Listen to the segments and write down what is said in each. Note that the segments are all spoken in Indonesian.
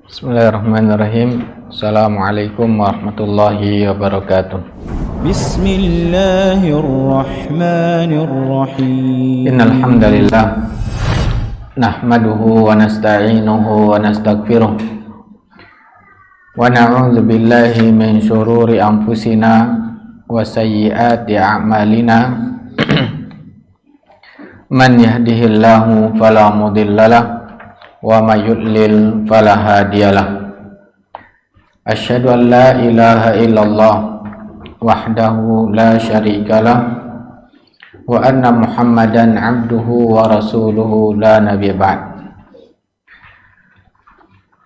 Bismillahirrahmanirrahim. Assalamualaikum warahmatullahi wabarakatuh. Bismillahirrahmanirrahim. Innal hamdalillah nahmaduhu wa nasta'inuhu wa nastaghfiruh wa na'udzu billahi min shururi anfusina wa sayyiati a'malina. Man yahdihillahu fala mudhillalah wa may yudlil fala hadiyalah. Asyhadu an la ilaha illallah wahdahu la syarikalah wa anna Muhammadan abduhu wa rasuluhu la nabiyya ba'd.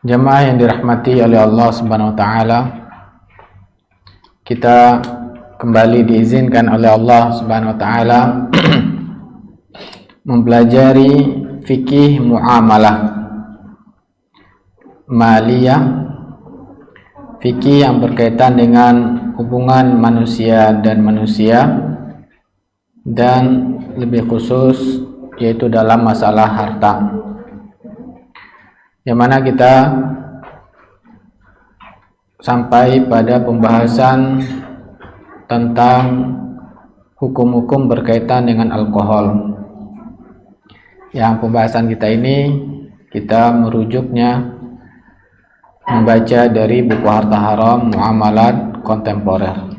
Jemaah yang dirahmati oleh Allah Subhanahu wa taala, kita kembali diizinkan oleh Allah Subhanahu wa taala mempelajari fikih muamalah maliyah, fikih yang berkaitan dengan hubungan manusia dan manusia, dan lebih khusus yaitu dalam masalah harta, yang mana kita sampai pada pembahasan tentang hukum-hukum berkaitan dengan alkohol. Yang pembahasan kita ini kita merujuknya membaca dari buku Harta Haram Muamalat Kontemporer,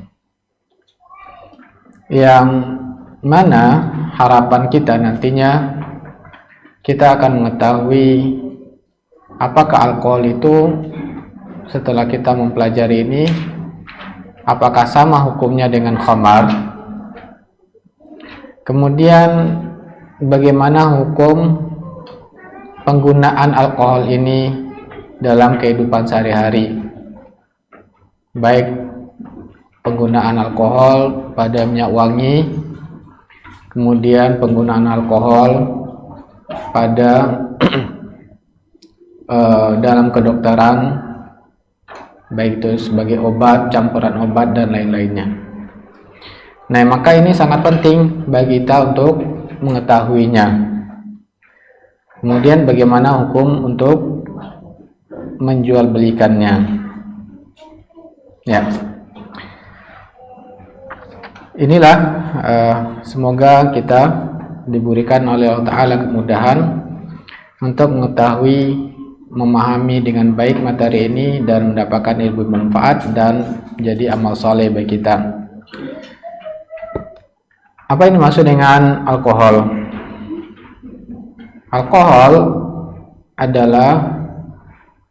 yang mana harapan kita nantinya kita akan mengetahui apakah alkohol itu setelah kita mempelajari ini apakah sama hukumnya dengan khamar, kemudian bagaimana hukum penggunaan alkohol ini dalam kehidupan sehari-hari, baik penggunaan alkohol pada minyak wangi, kemudian penggunaan alkohol pada dalam kedokteran, baik itu sebagai obat, campuran obat, dan lain-lainnya. Nah, maka ini sangat penting bagi kita untuk mengetahuinya. Kemudian bagaimana hukum untuk menjual belikannya, ya. Inilah semoga kita diberikan oleh Allah Ta'ala kemudahan untuk mengetahui, memahami dengan baik materi ini dan mendapatkan ilmu manfaat dan menjadi amal soleh bagi kita. Apa ini maksud dengan alkohol? Alkohol adalah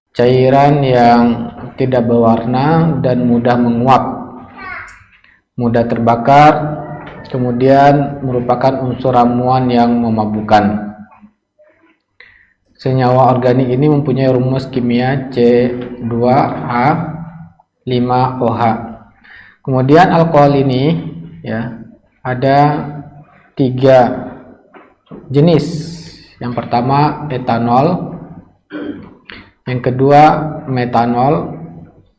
cairan yang tidak berwarna dan mudah menguap, mudah terbakar, kemudian merupakan unsur ramuan yang memabukkan. Senyawa organik ini mempunyai rumus kimia C2H5OH. Kemudian alkohol ini, ya, ada 3 jenis. Yang pertama etanol, yang kedua metanol,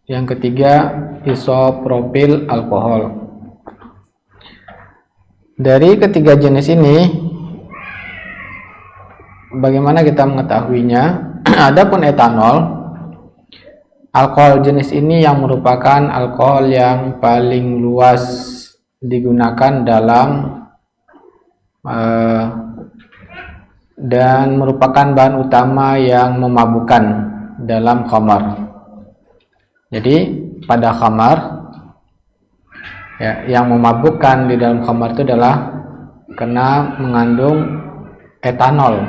yang ketiga isopropil alkohol. Dari ketiga jenis ini, bagaimana kita mengetahuinya? Adapun etanol, alkohol jenis ini yang merupakan alkohol yang paling luas digunakan dalam dan merupakan bahan utama yang memabukkan dalam khamar. Jadi pada khamar, ya, yang memabukkan di dalam khamar itu adalah karena mengandung etanol,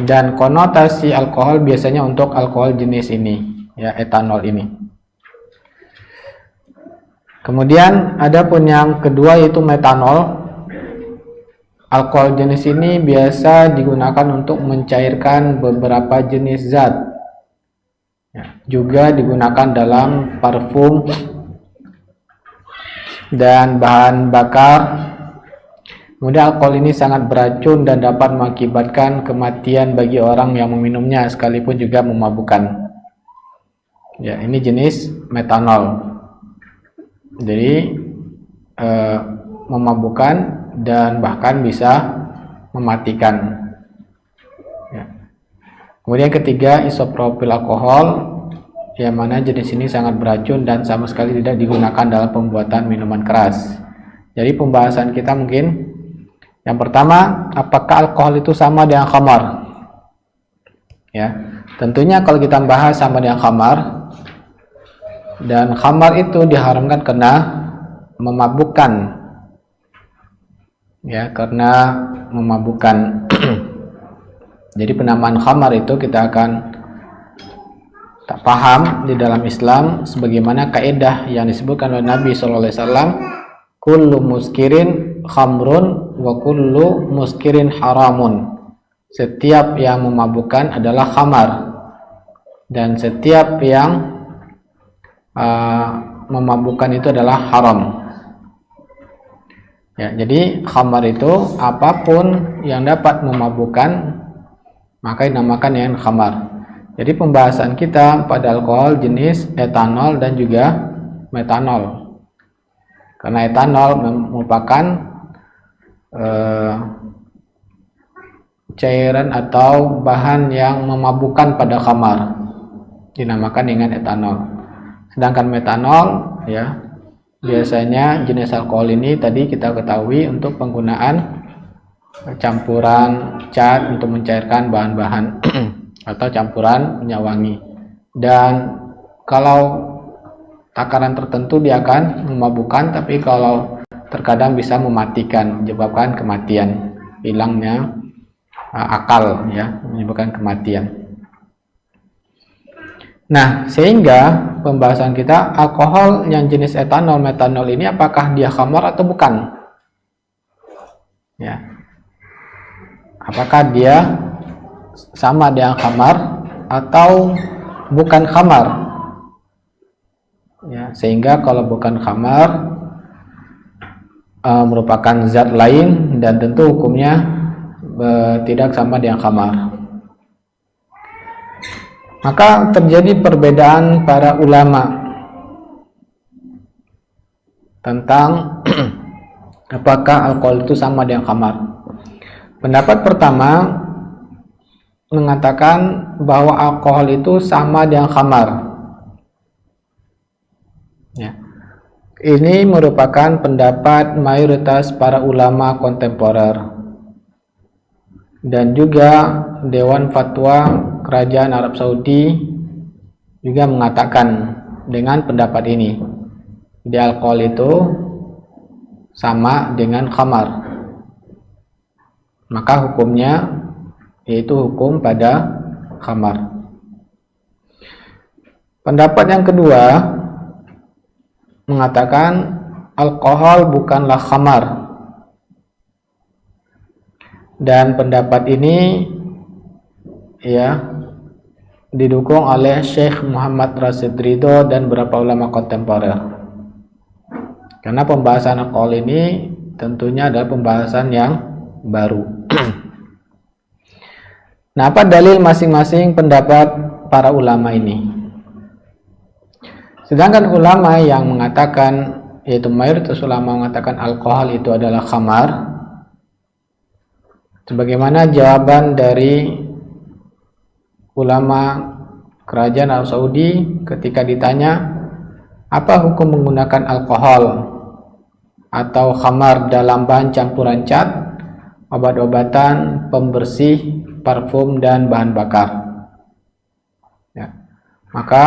dan konotasi alkohol biasanya untuk alkohol jenis ini, ya, etanol ini. Kemudian adapun yang kedua yaitu metanol. Alkohol jenis ini biasa digunakan untuk mencairkan beberapa jenis zat, ya, juga digunakan dalam parfum dan bahan bakar. Kemudian alkohol ini sangat beracun dan dapat mengakibatkan kematian bagi orang yang meminumnya, sekalipun juga memabukkan. Ya, ini jenis metanol. Jadi memabukkan dan bahkan bisa mematikan. Ya. Kemudian ketiga, isopropil alkohol, yang mana jenis ini sangat beracun dan sama sekali tidak digunakan dalam pembuatan minuman keras. Jadi pembahasan kita mungkin yang pertama, apakah alkohol itu sama dengan khamar? Ya, tentunya kalau kita bahas sama dengan khamar, dan khamar itu diharamkan karena memabukkan, ya, karena memabukkan. Jadi penamaan khamar itu kita akan tak paham di dalam Islam sebagaimana kaidah yang disebutkan oleh Nabi SAW, kullu muskirin khamrun wa kullu muskirin haramun. Setiap yang memabukkan adalah khamar, dan setiap yang memabukkan itu adalah haram. Ya, jadi khamar itu apapun yang dapat memabukkan maka dinamakan dengan khamar. Jadi pembahasan kita pada alkohol jenis etanol dan juga metanol. Karena etanol merupakan cairan atau bahan yang memabukkan pada khamar, dinamakan dengan etanol. Sedangkan metanol, ya, biasanya jenis alkohol ini tadi kita ketahui untuk penggunaan campuran cat untuk mencairkan bahan-bahan atau campuran minyak wangi. Dan kalau takaran tertentu dia akan memabukkan, tapi kalau terkadang bisa mematikan, menyebabkan kematian, hilangnya akal, ya, menyebabkan kematian. Nah, sehingga pembahasan kita alkohol yang jenis etanol, metanol ini apakah dia khamar atau bukan? Ya. Apakah dia sama dengan khamar atau bukan khamar? Ya, sehingga kalau bukan khamar merupakan zat lain dan tentu hukumnya tidak sama dengan khamar. Maka terjadi perbedaan para ulama tentang apakah alkohol itu sama dengan khamar. Pendapat pertama mengatakan bahwa alkohol itu sama dengan khamar. Ya. Ini merupakan pendapat mayoritas para ulama kontemporer dan juga Dewan Fatwa Kerajaan Arab Saudi juga mengatakan dengan pendapat ini. Jadi alkohol itu sama dengan khamar. Maka hukumnya yaitu hukum pada khamar. Pendapat yang kedua mengatakan alkohol bukanlah khamar, dan pendapat ini, ya, didukung oleh Syekh Muhammad Rashid Ridho dan beberapa ulama kontemporer. Karena pembahasan alkohol ini tentunya adalah pembahasan yang baru. Nah, apa dalil masing-masing pendapat para ulama ini? Sedangkan ulama yang mengatakan, yaitu mayoritas ulama mengatakan alkohol itu adalah khamar, sebagaimana jawaban dari ulama Kerajaan Arab Saudi ketika ditanya apa hukum menggunakan alkohol atau khamar dalam bahan campuran cat, obat-obatan, pembersih, parfum, dan bahan bakar. Ya. Maka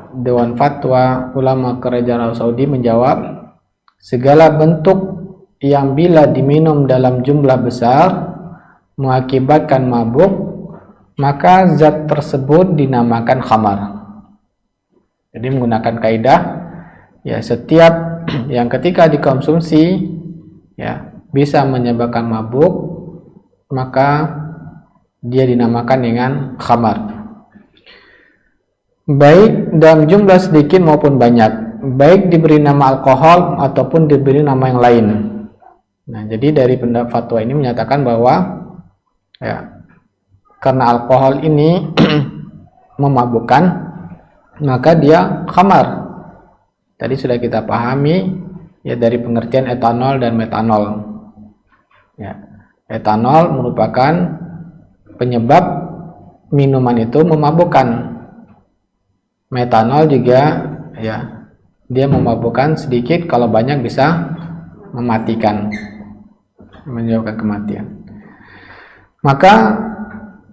Dewan Fatwa Ulama Kerajaan Arab Saudi menjawab, segala bentuk yang bila diminum dalam jumlah besar mengakibatkan mabuk, maka zat tersebut dinamakan khamar. Jadi menggunakan kaidah, ya, setiap yang ketika dikonsumsi, ya, bisa menyebabkan mabuk, maka dia dinamakan dengan khamar, baik dalam jumlah sedikit maupun banyak, baik diberi nama alkohol ataupun diberi nama yang lain. Nah, jadi dari pendapat fatwa ini menyatakan bahwa, ya, karena alkohol ini memabukkan, maka dia khamar. Tadi sudah kita pahami, ya, dari pengertian etanol dan metanol. Ya, etanol merupakan penyebab minuman itu memabukkan. Metanol juga ya, dia memabukkan sedikit, kalau banyak bisa mematikan, menyebabkan kematian. Maka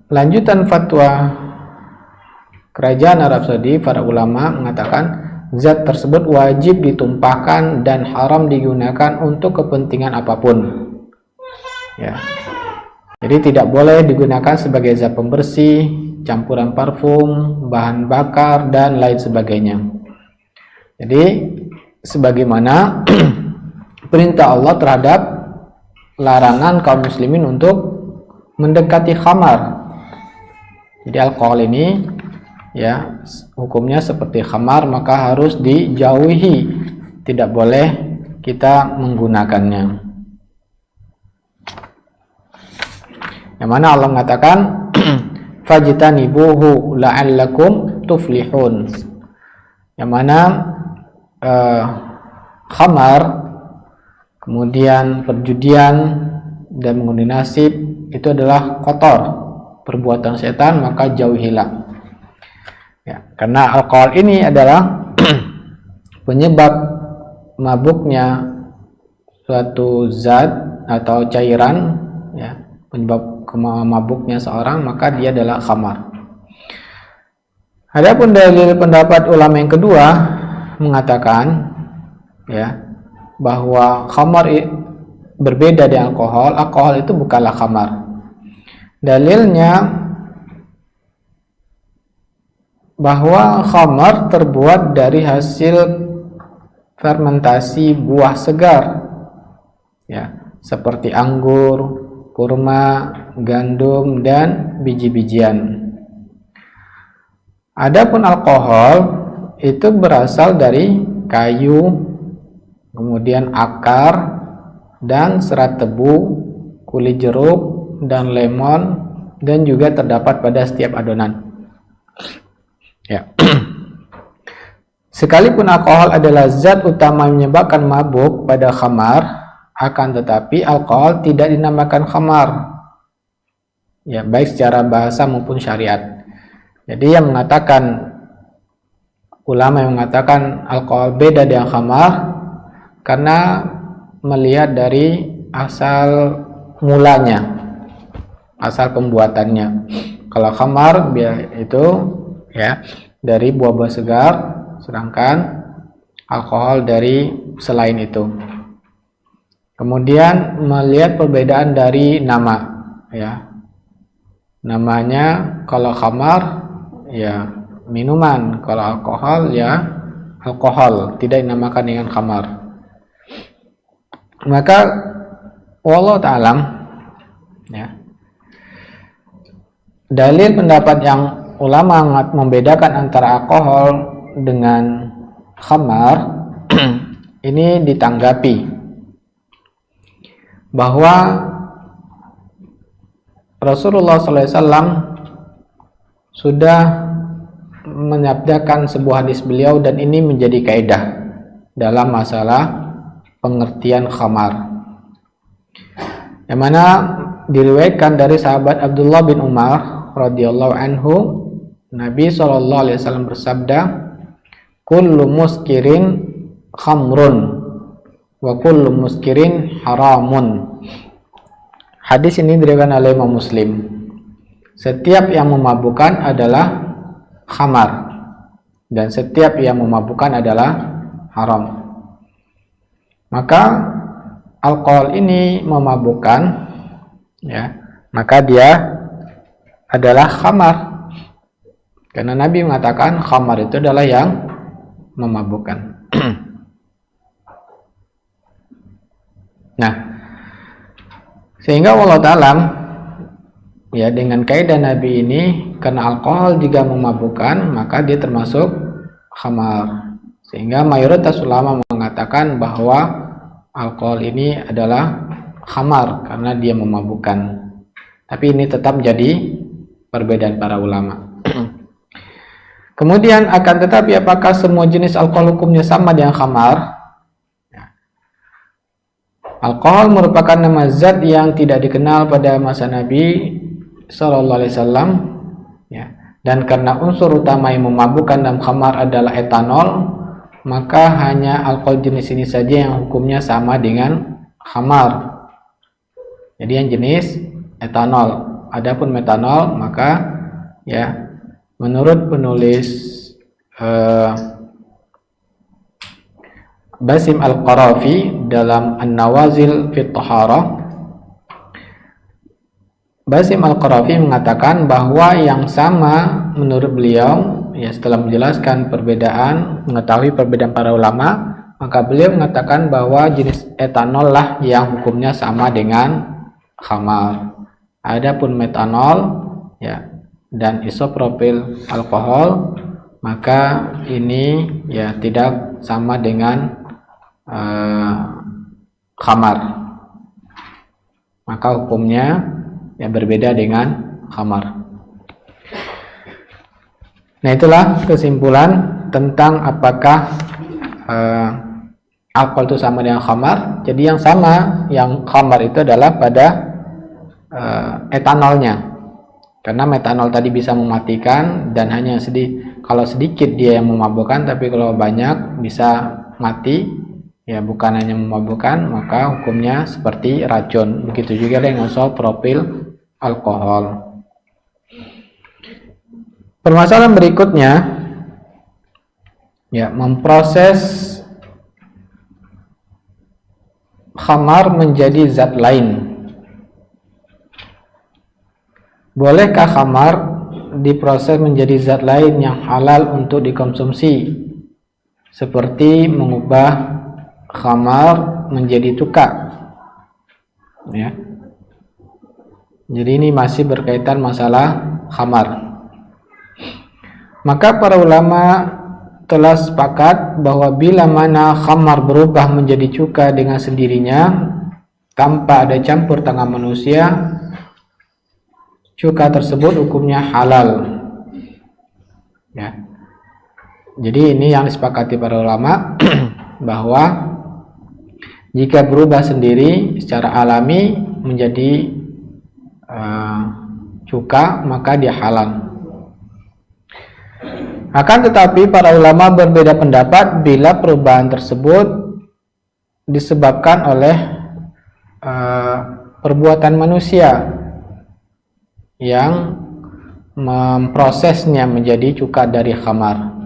lanjutan fatwa kerajaan Arab Saudi, para ulama mengatakan zat tersebut wajib ditumpahkan dan haram digunakan untuk kepentingan apapun. Ya. Jadi tidak boleh digunakan sebagai zat pembersih, campuran parfum, bahan bakar, dan lain sebagainya. Jadi sebagaimana perintah Allah terhadap larangan kaum muslimin untuk mendekati khamar. Jadi alkohol ini ya hukumnya seperti khamar, maka harus dijauhi, tidak boleh kita menggunakannya. Yang mana Allah mengatakan fajtanibuhu la'allakum tuflihun. Yang mana khamar, kemudian perjudian dan mengundi nasib itu adalah kotor, perbuatan setan, maka jauhilah. Ya, karena alkohol ini adalah penyebab mabuknya suatu zat atau cairan, ya, penyebab mabuknya seorang, maka dia adalah khamar. Adapun dalil pendapat ulama yang kedua mengatakan ya bahwa khamar berbeda dengan alkohol. Alkohol itu bukanlah khamar. Dalilnya bahwa khamar terbuat dari hasil fermentasi buah segar, ya, seperti anggur, kurma, gandum, dan biji-bijian. Adapun alkohol itu berasal dari kayu, kemudian akar dan serat tebu, kulit jeruk dan lemon, dan juga terdapat pada setiap adonan. Ya. Sekalipun alkohol adalah zat utama menyebabkan mabuk pada khamar, akan tetapi alkohol tidak dinamakan khamar, ya, baik secara bahasa maupun syariat. Jadi yang mengatakan, ulama yang mengatakan alkohol beda dengan khamar karena melihat dari asal mulanya, asal pembuatannya. Kalau khamar itu ya dari buah-buah segar, sedangkan alkohol dari selain itu. Kemudian melihat perbedaan dari nama, ya, namanya kalau khamar ya minuman, kalau alkohol ya alkohol, tidak dinamakan dengan khamar. Maka wallahu ta'alam, ya, dalil pendapat yang ulama membedakan antara alkohol dengan khamar ini ditanggapi bahwa Rasulullah SAW sudah menyabdakan sebuah hadis beliau, dan ini menjadi kaidah dalam masalah pengertian khamar, yang mana diriwayatkan dari sahabat Abdullah bin Umar radhiyallahu anhu, Nabi SAW bersabda, kullu muskirin khamrun wa kullu muskirin haramun. Hadis ini diriwayatkan oleh Imam Muslim. Setiap yang memabukkan adalah khamar, dan setiap yang memabukkan adalah haram. Maka alkohol ini memabukkan, ya, maka dia adalah khamar, karena Nabi mengatakan khamar itu adalah yang memabukkan. Nah, sehingga wallahu ta'alam, ya, dengan kaidah Nabi ini, karena alkohol juga memabukkan, maka dia termasuk khamar. Sehingga mayoritas ulama mengatakan bahwa alkohol ini adalah khamar karena dia memabukkan. Tapi ini tetap jadi perbedaan para ulama. Kemudian akan tetapi apakah semua jenis alkohol hukumnya sama dengan khamar? Alkohol merupakan nama zat yang tidak dikenal pada masa Nabi SAW, Dan karena unsur utama yang memabukkan dalam khamar adalah etanol, maka hanya alkohol jenis ini saja yang hukumnya sama dengan khamar. Jadi yang jenis etanol. Adapun metanol, maka ya menurut penulis Basim Al-Qarafi dalam An-Nawazil fi Taharah, Basim Al-Qarafi mengatakan bahwa yang sama menurut beliau, ya setelah menjelaskan perbedaan, mengetahui perbedaan para ulama, maka beliau mengatakan bahwa jenis etanol lah yang hukumnya sama dengan khamar. Adapun metanol ya dan isopropil alkohol, maka ini ya tidak sama dengan khamar, maka hukumnya ya berbeda dengan khamar. Nah, itulah kesimpulan tentang apakah alkohol itu sama dengan khamar. Jadi yang sama, yang khamar itu adalah pada etanolnya, karena metanol tadi bisa mematikan dan hanya kalau sedikit dia yang memabukkan, tapi kalau banyak bisa mati. Ya, bukan hanya memabukkan, maka hukumnya seperti racun. Begitu juga dengan isopropil alkohol. Permasalahan berikutnya, ya, memproses khamar menjadi zat lain. Bolehkah khamar diproses menjadi zat lain yang halal untuk dikonsumsi, seperti mengubah khamar menjadi cuka? Ya. Jadi ini masih berkaitan masalah khamar. Maka para ulama telah sepakat bahwa bila mana khamar berubah menjadi cuka dengan sendirinya tanpa ada campur tangan manusia, cuka tersebut hukumnya halal. Ya. Jadi ini yang disepakati para ulama bahwa jika berubah sendiri secara alami menjadi cuka, maka dia halal. Akan tetapi para ulama berbeda pendapat bila perubahan tersebut disebabkan oleh perbuatan manusia yang memprosesnya menjadi cuka dari khamar,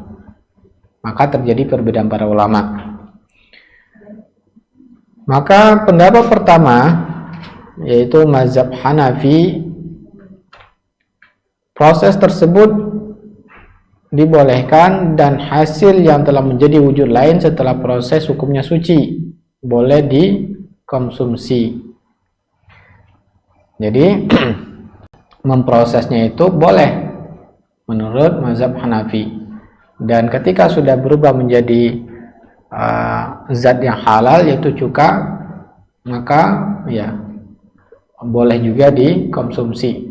maka terjadi perbedaan para ulama. Maka pendapat pertama, yaitu mazhab Hanafi, proses tersebut dibolehkan dan hasil yang telah menjadi wujud lain setelah proses hukumnya suci, boleh dikonsumsi. Jadi memprosesnya itu boleh menurut mazhab Hanafi, dan ketika sudah berubah menjadi zat yang halal yaitu cuka, maka ya boleh juga dikonsumsi.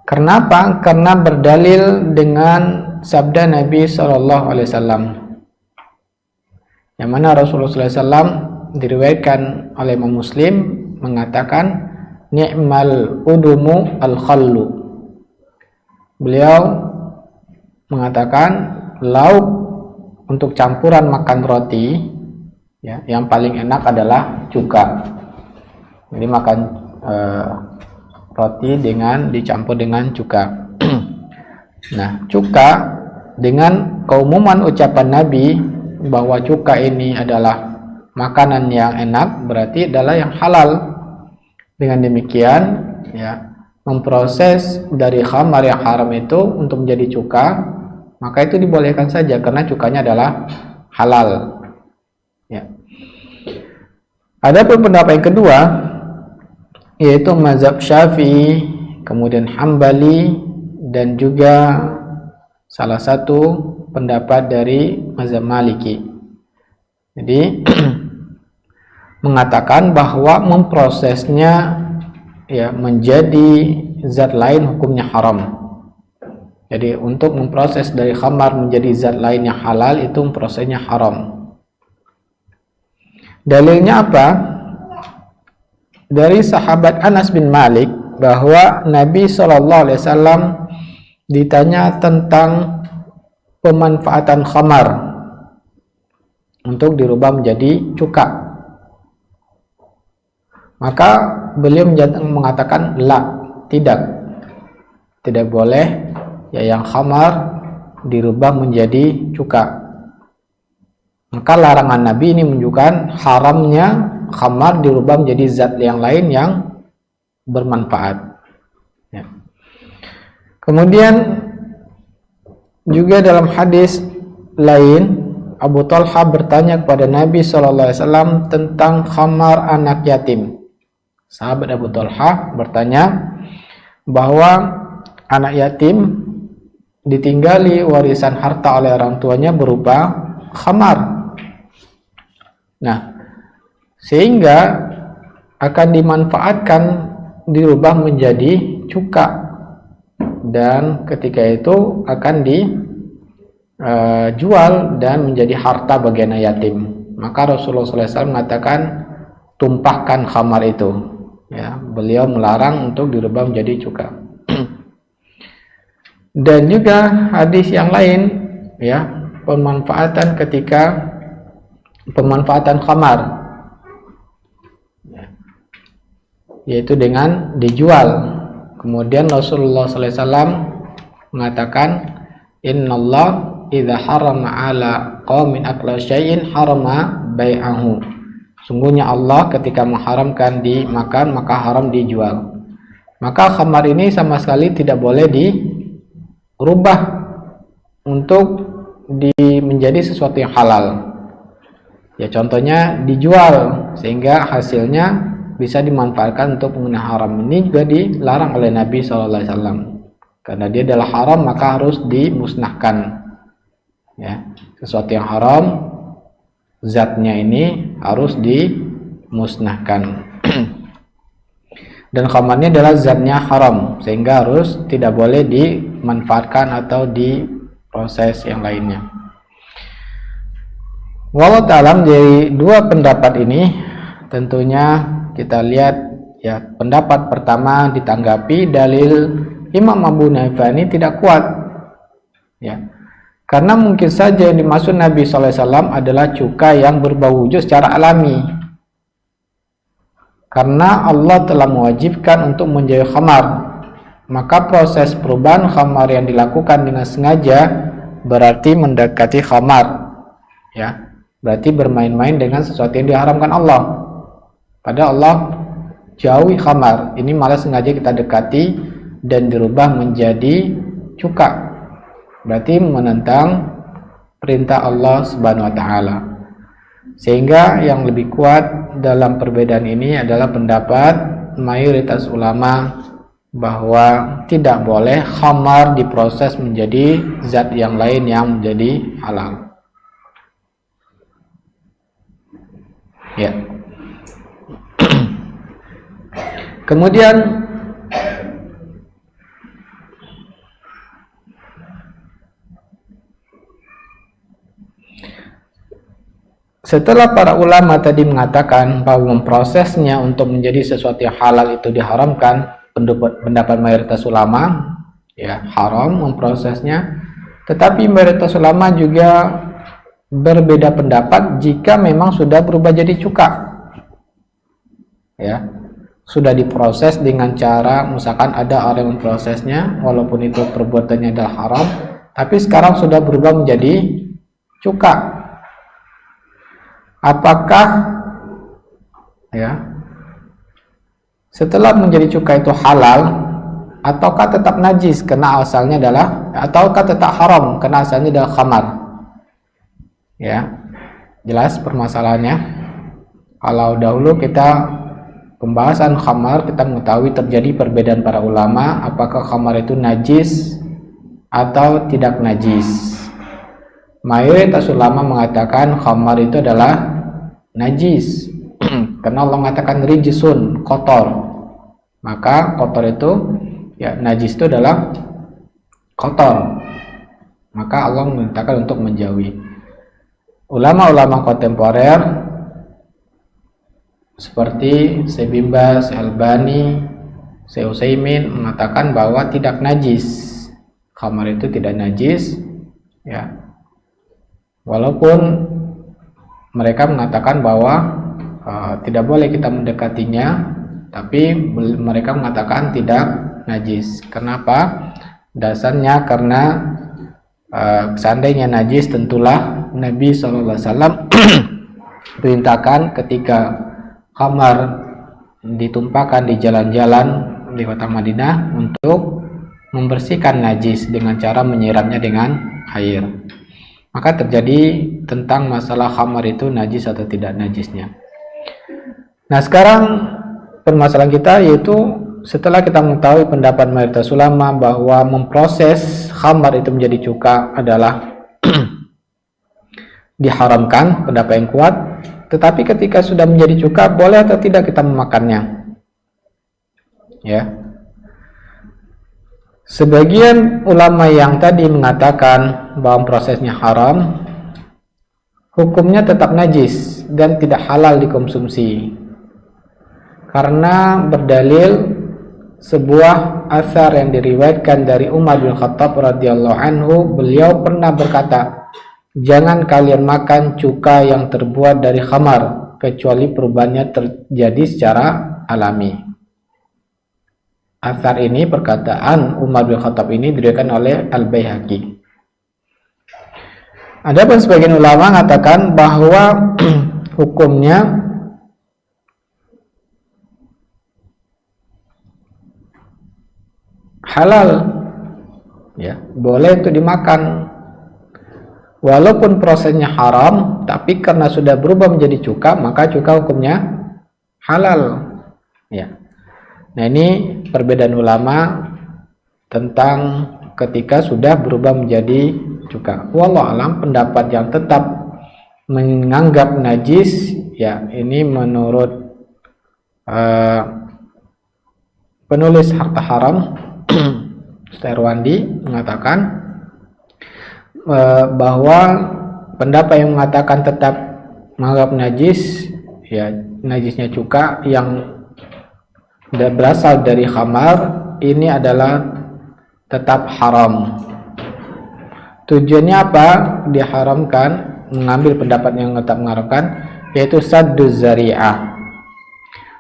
Kenapa? Karena berdalil dengan sabda Nabi SAW, yang mana Rasulullah SAW diriwayatkan oleh Imam Muslim mengatakan, ni'mal udumu al-khallu. Beliau mengatakan lauk untuk campuran makan roti, ya, yang paling enak adalah cuka. Jadi makan roti dicampur dengan cuka. Nah, cuka dengan keumuman ucapan Nabi bahwa cuka ini adalah makanan yang enak, berarti adalah yang halal. Dengan demikian, ya, memproses dari khamar yang haram itu untuk menjadi cuka, maka itu dibolehkan saja karena cukanya adalah halal. Ya. Adapun pendapat yang kedua, yaitu mazhab Syafi'i, kemudian Hambali, dan juga salah satu pendapat dari mazhab Maliki. Jadi mengatakan bahwa memprosesnya ya menjadi zat lain hukumnya haram. Jadi untuk memproses dari khamar menjadi zat lain yang halal itu prosesnya haram. Dalilnya apa? Dari sahabat Anas bin Malik bahwa Nabi SAW ditanya tentang pemanfaatan khamar untuk dirubah menjadi cuka. Maka beliau mengatakan tidak boleh ya yang khamar dirubah menjadi cuka. Maka larangan Nabi ini menunjukkan haramnya khamar dirubah menjadi zat yang lain yang bermanfaat. Ya. Kemudian juga dalam hadis lain, Abu Talha bertanya kepada Nabi SAW tentang khamar anak yatim. Sahabat Abu Talha bertanya bahwa anak yatim ditinggali warisan harta oleh orang tuanya berupa khamar. Nah, sehingga akan dimanfaatkan dirubah menjadi cuka, dan ketika itu akan dijual dan menjadi harta bagi anak yatim. Maka Rasulullah SAW mengatakan tumpahkan khamar itu. Ya, beliau melarang untuk dirubah menjadi cuka. Dan juga hadis yang lain, ya, pemanfaatan khamar, yaitu dengan dijual. Kemudian Rasulullah SAW mengatakan, Innallah idza harama ala qaumin akla syai'in harama bai'ahu. Sungguhnya Allah ketika mengharamkan dimakan maka haram dijual. Maka khamar ini sama sekali tidak boleh dirubah untuk menjadi sesuatu yang halal. Ya, contohnya dijual sehingga hasilnya bisa dimanfaatkan untuk penggunaan haram. Ini juga dilarang oleh Nabi SAW. Karena dia adalah haram maka harus dimusnahkan. Ya, sesuatu yang haram zatnya ini harus dimusnahkan. Dan khamarnya adalah zatnya haram sehingga harus tidak boleh dimanfaatkan atau diproses yang lainnya. Wallahu ta'ala, dari dua pendapat ini tentunya kita lihat ya, pendapat pertama ditanggapi dalil Imam Abu Hanifah ini tidak kuat ya, karena mungkin saja yang dimaksud Nabi SAW adalah cuka yang berbau wujud secara alami, karena Allah telah mewajibkan untuk menjauhi khamar. Maka proses perubahan khamar yang dilakukan dengan sengaja berarti mendekati khamar ya, berarti bermain-main dengan sesuatu yang diharamkan Allah. Padahal Allah jauhi khamar, ini malah sengaja kita dekati dan dirubah menjadi cuka, berarti menentang perintah Allah Subhanahu wa Ta'ala. Sehingga yang lebih kuat dalam perbedaan ini adalah pendapat mayoritas ulama bahwa tidak boleh khamar diproses menjadi zat yang lain yang menjadi halal. Ya. Kemudian setelah para ulama tadi mengatakan bahwa memprosesnya untuk menjadi sesuatu yang halal itu diharamkan, pendapat mayoritas ulama ya haram memprosesnya, tetapi mayoritas ulama juga berbeda pendapat jika memang sudah berubah jadi cuka ya, sudah diproses dengan cara misalkan ada orang yang memprosesnya walaupun itu perbuatannya adalah haram, tapi sekarang sudah berubah menjadi cuka, apakah ya setelah menjadi cuka itu halal ataukah tetap najis karena asalnya adalah, ataukah tetap haram karena asalnya adalah khamar? Ya, jelas permasalahannya. Kalau dahulu kita pembahasan khamar, kita mengetahui terjadi perbedaan para ulama apakah khamar itu najis atau tidak najis. Mayoritas ulama mengatakan khamar itu adalah najis karena Allah mengatakan rijsun, kotor. Maka kotor itu ya, najis itu adalah kotor, maka Allah memerintahkan untuk menjauhi. Ulama-ulama kontemporer seperti Syekh Bin Baz, Syekh Albani, Syekh Utsaimin mengatakan bahwa tidak najis khamar itu tidak najis, ya. Walaupun mereka mengatakan bahwa tidak boleh kita mendekatinya, tapi mereka mengatakan tidak najis. Kenapa? Dasarnya karena seandainya najis, tentulah Nabi SAW perintahkan ketika khamar ditumpahkan di jalan-jalan di kota Madinah untuk membersihkan najis dengan cara menyiramnya dengan air. Maka terjadi tentang masalah khamar itu najis atau tidak najisnya. Nah, sekarang permasalahan kita yaitu setelah kita mengetahui pendapat mayoritas ulama bahwa memproses khamar itu menjadi cuka adalah diharamkan, pendapat yang kuat. Tetapi ketika sudah menjadi cuka, boleh atau tidak kita memakannya? Ya. Sebagian ulama yang tadi mengatakan bahwa prosesnya haram, hukumnya tetap najis dan tidak halal dikonsumsi. Karena berdalil sebuah asar yang diriwayatkan dari Umar bin Khattab radhiyallahu anhu, beliau pernah berkata, "Jangan kalian makan cuka yang terbuat dari khamar kecuali perubahannya terjadi secara alami." Asar ini, perkataan Umar bin Khattab ini diriwayatkan oleh Al-Baihaqi. Adapun sebagian ulama mengatakan bahwa hukumnya halal, ya, boleh itu dimakan. Walaupun prosesnya haram, tapi karena sudah berubah menjadi cuka, maka cuka hukumnya halal. Ya. Nah, ini perbedaan ulama tentang ketika sudah berubah menjadi cuka. Wallahu alam, pendapat yang tetap menganggap najis, ya, ini menurut penulis Harta Haram Ustaz Irwandi mengatakan bahwa pendapat yang mengatakan tetap menganggap najis, ya, najisnya cuka yang berasal dari khamar, ini adalah tetap haram. Tujuannya apa diharamkan, mengambil pendapat yang tetap mengharamkan, yaitu sadduz zari'ah.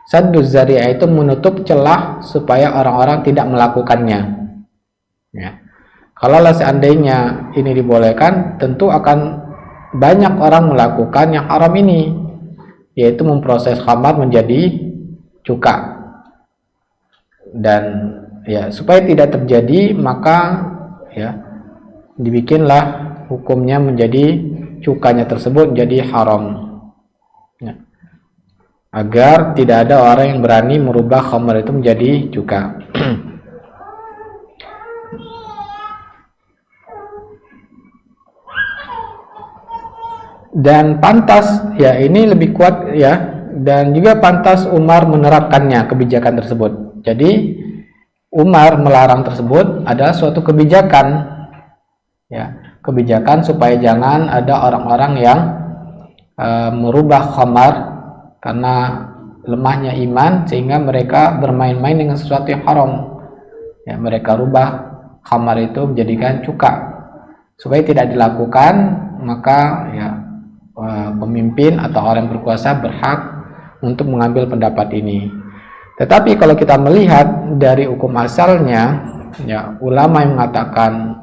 Sadduz zari'ah itu menutup celah supaya orang-orang tidak melakukannya, ya. Kalau seandainya ini dibolehkan, tentu akan banyak orang melakukan yang haram ini, yaitu memproses khamar menjadi cuka. Dan ya, supaya tidak terjadi, maka ya dibikinlah hukumnya menjadi cukanya tersebut jadi haram, ya, agar tidak ada orang yang berani merubah khamar itu menjadi cuka. Dan pantas, ya, ini lebih kuat, ya, dan juga pantas Umar menerapkannya, kebijakan tersebut. Jadi Umar melarang tersebut adalah suatu kebijakan, ya, kebijakan supaya jangan ada orang-orang yang merubah khamar karena lemahnya iman sehingga mereka bermain-main dengan sesuatu yang haram, ya, mereka rubah khamar itu menjadikan cuka. Supaya tidak dilakukan, maka ya pemimpin atau orang yang berkuasa berhak untuk mengambil pendapat ini. Tetapi kalau kita melihat dari hukum asalnya, ya, ulama yang mengatakan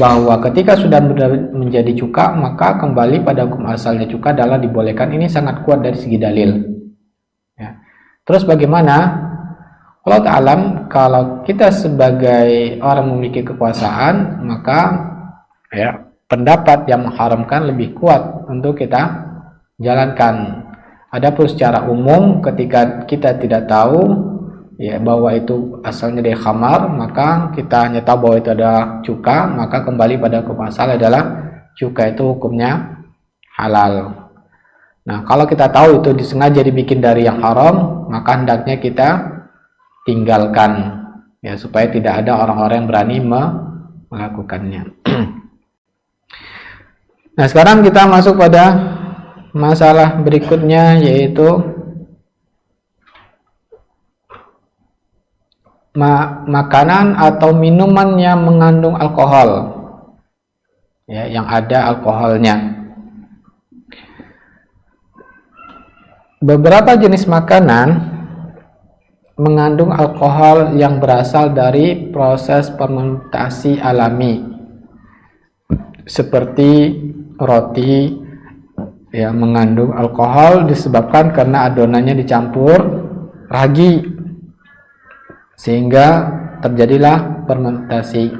bahwa ketika sudah menjadi cuka, maka kembali pada hukum asalnya cuka adalah dibolehkan. Ini sangat kuat dari segi dalil, ya. Terus bagaimana? Allah Ta'ala, kalau kita sebagai orang memiliki kekuasaan, maka ya pendapat yang mengharamkan lebih kuat untuk kita jalankan. Adapun secara umum, ketika kita tidak tahu, ya, bahwa itu asalnya dari khamar, maka kita hanya tahu bahwa itu ada cuka, maka kembali pada hukum asal adalah cuka itu hukumnya halal. Nah, kalau kita tahu itu disengaja dibikin dari yang haram, maka hendaknya kita tinggalkan, ya, supaya tidak ada orang-orang yang berani melakukannya. Nah, sekarang kita masuk pada masalah berikutnya, yaitu makanan atau minuman yang mengandung alkohol, ya, yang ada alkoholnya. Beberapa jenis makanan mengandung alkohol yang berasal dari proses fermentasi alami, seperti roti yang mengandung alkohol disebabkan karena adonannya dicampur ragi sehingga terjadilah fermentasi.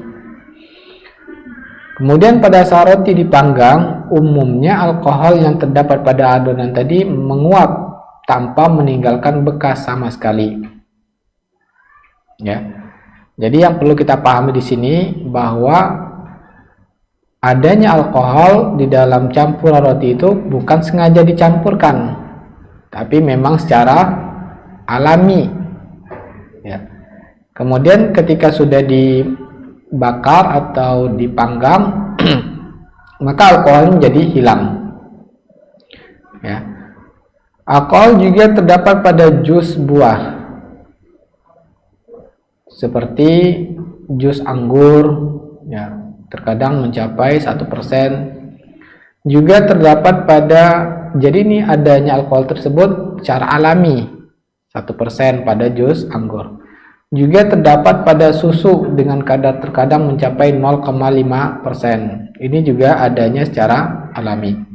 Kemudian pada saat roti dipanggang, umumnya alkohol yang terdapat pada adonan tadi menguap tanpa meninggalkan bekas sama sekali. Ya. Jadi yang perlu kita pahami di sini bahwa adanya alkohol di dalam campuran roti itu bukan sengaja dicampurkan, tapi memang secara alami. Ya. Kemudian ketika sudah dibakar atau dipanggang, maka alkohol menjadi hilang. Ya. Alkohol juga terdapat pada jus buah, seperti jus anggur, ya, terkadang mencapai 1%. Juga terdapat pada, jadi ini adanya alkohol tersebut secara alami 1% pada jus anggur. Juga terdapat pada susu dengan kadar terkadang mencapai 0,5%. Ini juga adanya secara alami.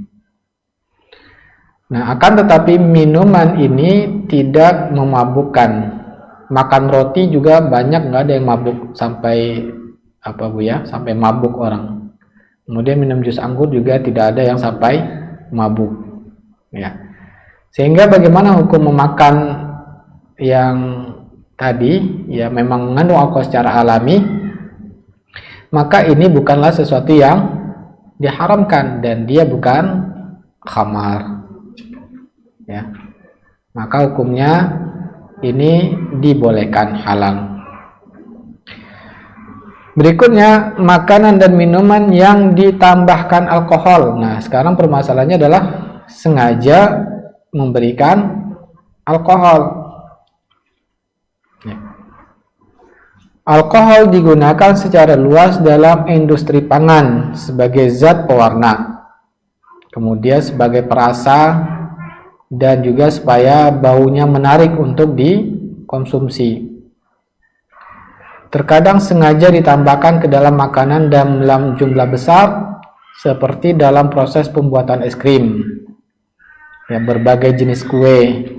Nah, akan tetapi minuman ini tidak memabukkan. Makan roti juga banyak nggak ada yang mabuk sampai sampai mabuk orang. Kemudian minum jus anggur juga tidak ada yang sampai mabuk. Ya. Sehingga bagaimana hukum memakan yang tadi, ya, memang mengandung alkohol secara alami, maka ini bukanlah sesuatu yang diharamkan dan dia bukan khamar. Ya. Maka hukumnya ini dibolehkan, halal. Berikutnya, makanan dan minuman yang ditambahkan alkohol. Nah, sekarang permasalahannya adalah sengaja memberikan alkohol. Ya. Alkohol digunakan secara luas dalam industri pangan sebagai zat pewarna, kemudian sebagai perasa, dan juga supaya baunya menarik untuk dikonsumsi. Terkadang sengaja ditambahkan ke dalam makanan dalam jumlah besar, seperti dalam proses pembuatan es krim, ya, berbagai jenis kue,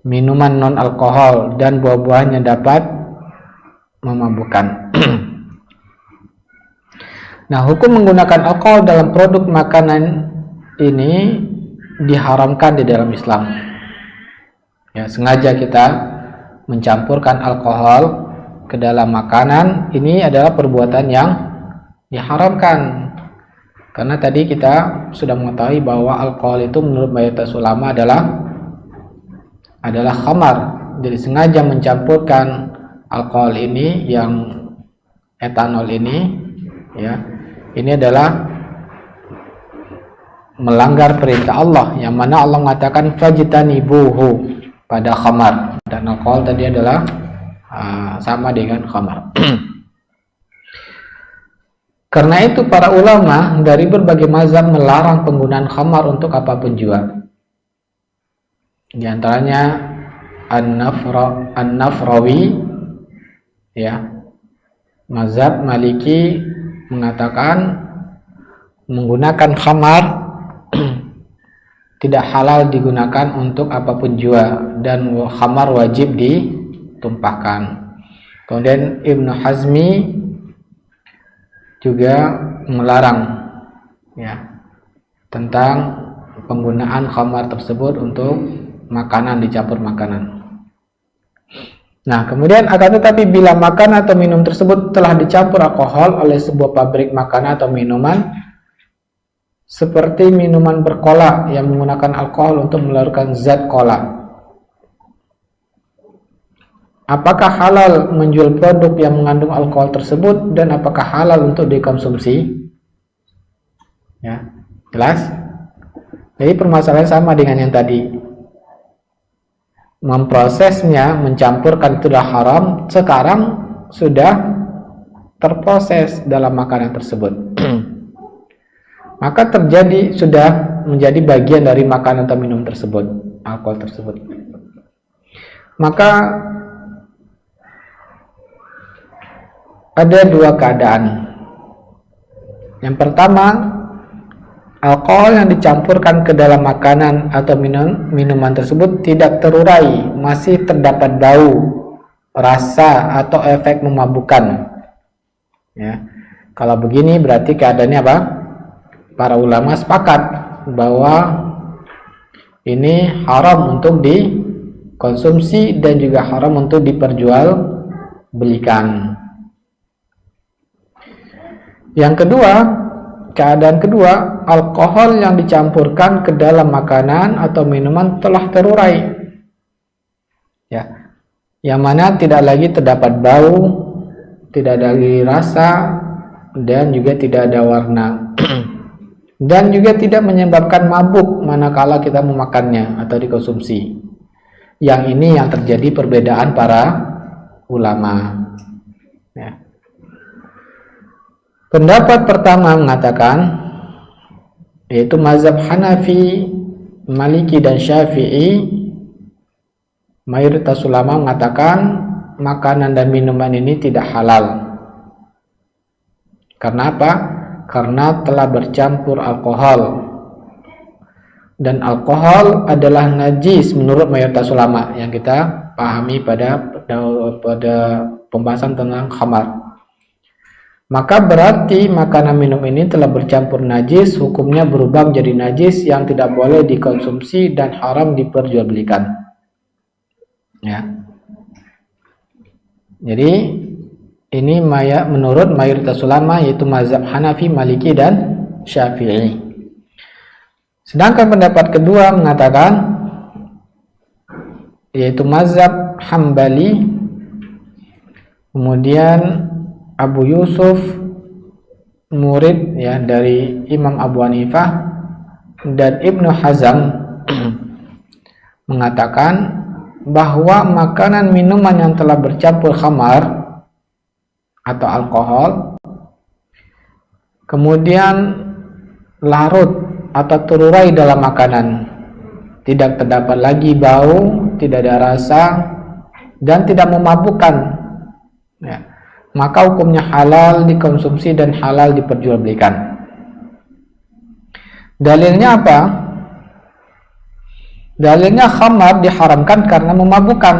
minuman non alkohol, dan buah-buahan yang dapat memabukkan. Nah, hukum menggunakan alkohol dalam produk makanan ini diharamkan di dalam Islam. Ya, sengaja kita mencampurkan alkohol ke dalam makanan, ini adalah perbuatan yang diharamkan. Karena tadi kita sudah mengetahui bahwa alkohol itu menurut mayoritas ulama adalah khamar. Jadi sengaja mencampurkan alkohol ini, yang etanol ini, ya, ini adalah melanggar perintah Allah, yang mana Allah mengatakan fajtanibuhu pada khamar, dan alkohol tadi adalah sama dengan khamar. Karena itu para ulama dari berbagai mazhab melarang penggunaan khamar untuk apapun jua. Di antaranya An-Nafrawi, ya, mazhab Maliki mengatakan menggunakan khamar tidak halal digunakan untuk apapun jua, dan khamar wajib ditumpahkan. Kemudian Ibnu Hazmi juga melarang, ya, tentang penggunaan khamar tersebut untuk makanan, dicampur makanan. Nah, kemudian akan tetapi bila makanan atau minum tersebut telah dicampur alkohol oleh sebuah pabrik makanan atau minuman, seperti minuman berkolak yang menggunakan alkohol untuk mengeluarkan zat kolak, apakah halal menjual produk yang mengandung alkohol tersebut, dan apakah halal untuk dikonsumsi? Ya, jelas? Jadi permasalahan sama dengan yang tadi. memprosesnya, mencampurkan itu sudah haram, sekarang sudah terproses dalam makanan tersebut. Maka terjadi, sudah menjadi bagian dari makanan atau minum tersebut, alkohol tersebut. Maka ada dua keadaan. Yang pertama, alkohol yang dicampurkan ke dalam makanan atau minuman tersebut tidak terurai, masih terdapat bau, rasa, atau efek memabukkan. Ya, kalau begini berarti keadaannya apa? Para ulama sepakat bahwa ini haram untuk dikonsumsi dan juga haram untuk diperjualbelikan. Yang kedua, keadaan kedua, alkohol yang dicampurkan ke dalam makanan atau minuman telah terurai, ya, yang mana tidak lagi terdapat bau, tidak ada lagi rasa, dan juga tidak ada warna, dan juga tidak menyebabkan mabuk manakala kita memakannya atau dikonsumsi. Yang ini yang terjadi perbedaan para ulama. Ya. Pendapat pertama mengatakan, yaitu mazhab Hanafi, Maliki, dan Syafi'i, mayoritas ulama mengatakan makanan dan minuman ini tidak halal. Karena apa? Karena telah bercampur alkohol, dan alkohol adalah najis menurut mayoritas ulama yang kita pahami pada pembahasan tentang khamar. Maka berarti makanan minum ini telah bercampur najis, hukumnya berubah menjadi najis yang tidak boleh dikonsumsi dan haram diperjualbelikan. Ya. Jadi ini menurut mayoritas ulama, yaitu mazhab Hanafi, Maliki, dan Syafi'i. Sedangkan pendapat kedua mengatakan, yaitu mazhab Hambali, kemudian Abu Yusuf, murid ya dari Imam Abu Hanifah, dan Ibnu Hazm mengatakan bahwa makanan minuman yang telah bercampur khamar atau alkohol kemudian larut atau terurai dalam makanan, tidak terdapat lagi bau, tidak ada rasa, dan tidak memabukkan, ya, maka hukumnya halal dikonsumsi dan halal diperjualbelikan. Dalilnya apa? Dalilnya khamar diharamkan karena memabukkan.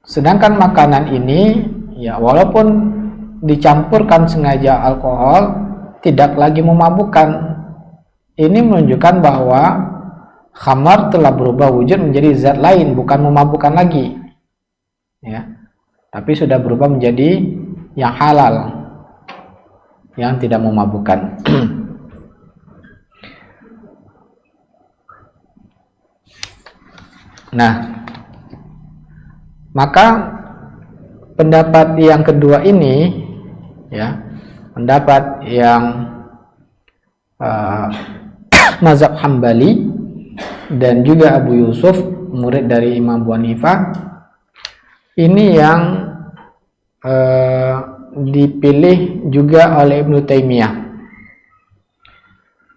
Sedangkan makanan ini, ya, walaupun dicampurkan sengaja alkohol, tidak lagi memabukkan. Ini menunjukkan bahwa khamar telah berubah wujud menjadi zat lain, bukan memabukkan lagi, ya, tapi sudah berubah menjadi yang halal, yang tidak memabukkan. Nah, maka pendapat yang kedua ini, ya, pendapat yang mazhab Hambali dan juga Abu Yusuf, murid dari Imam Abu Hanifah, ini yang dipilih juga oleh Ibnu Taimiyah.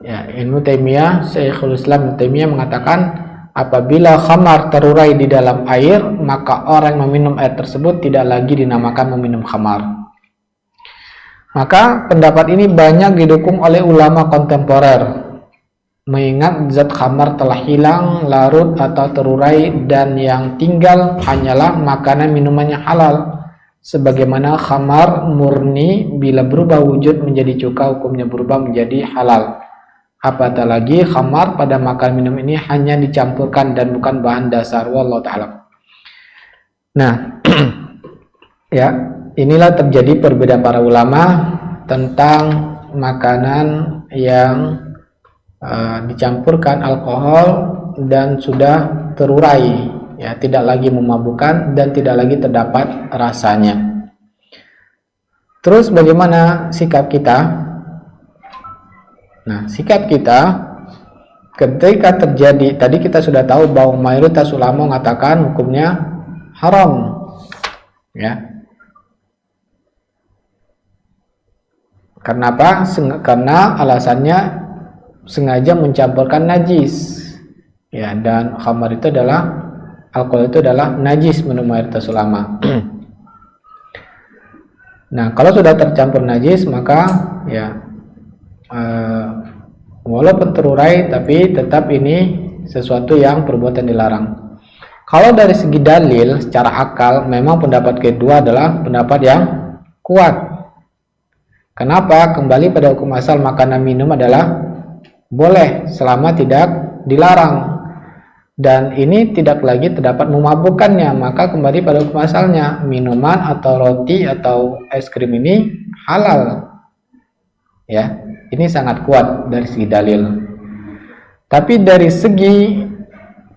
Ya, Ibnu Taimiyah, Syekhul Islam Ibnu Taimiyah mengatakan, apabila khamar terurai di dalam air, maka orang yang meminum air tersebut tidak lagi dinamakan meminum khamar. Maka pendapat ini banyak didukung oleh ulama kontemporer, mengingat zat khamar telah hilang, larut atau terurai, dan yang tinggal hanyalah makanan minuman yang halal. Sebagaimana khamar murni bila berubah wujud menjadi cuka, hukumnya berubah menjadi halal. Apatah lagi khamar pada makan minum ini hanya dicampurkan dan bukan bahan dasar. Wallahu ta'ala. Nah, ya, inilah terjadi perbedaan para ulama tentang makanan yang dicampurkan alkohol dan sudah terurai, ya, tidak lagi memabukkan dan tidak lagi terdapat rasanya. Terus bagaimana sikap kita? Nah, sikap kita ketika terjadi, tadi kita sudah tahu bahwa mayoritas ulama mengatakan hukumnya haram, ya. Kenapa? Karena alasannya sengaja mencampurkan najis, ya, dan khamar itu adalah, alkohol itu adalah najis menurut mayoritas ulama. Nah, kalau sudah tercampur najis, maka ya walaupun terurai, tapi tetap ini sesuatu yang perbuatan dilarang. Kalau dari segi dalil secara akal, memang pendapat kedua adalah pendapat yang kuat. Kenapa? Kembali pada hukum asal, makanan minum adalah boleh selama tidak dilarang, dan ini tidak lagi terdapat memabukkannya, maka kembali pada hukum asalnya, minuman atau roti atau es krim ini halal, ya. Ini sangat kuat dari segi dalil. Tapi dari segi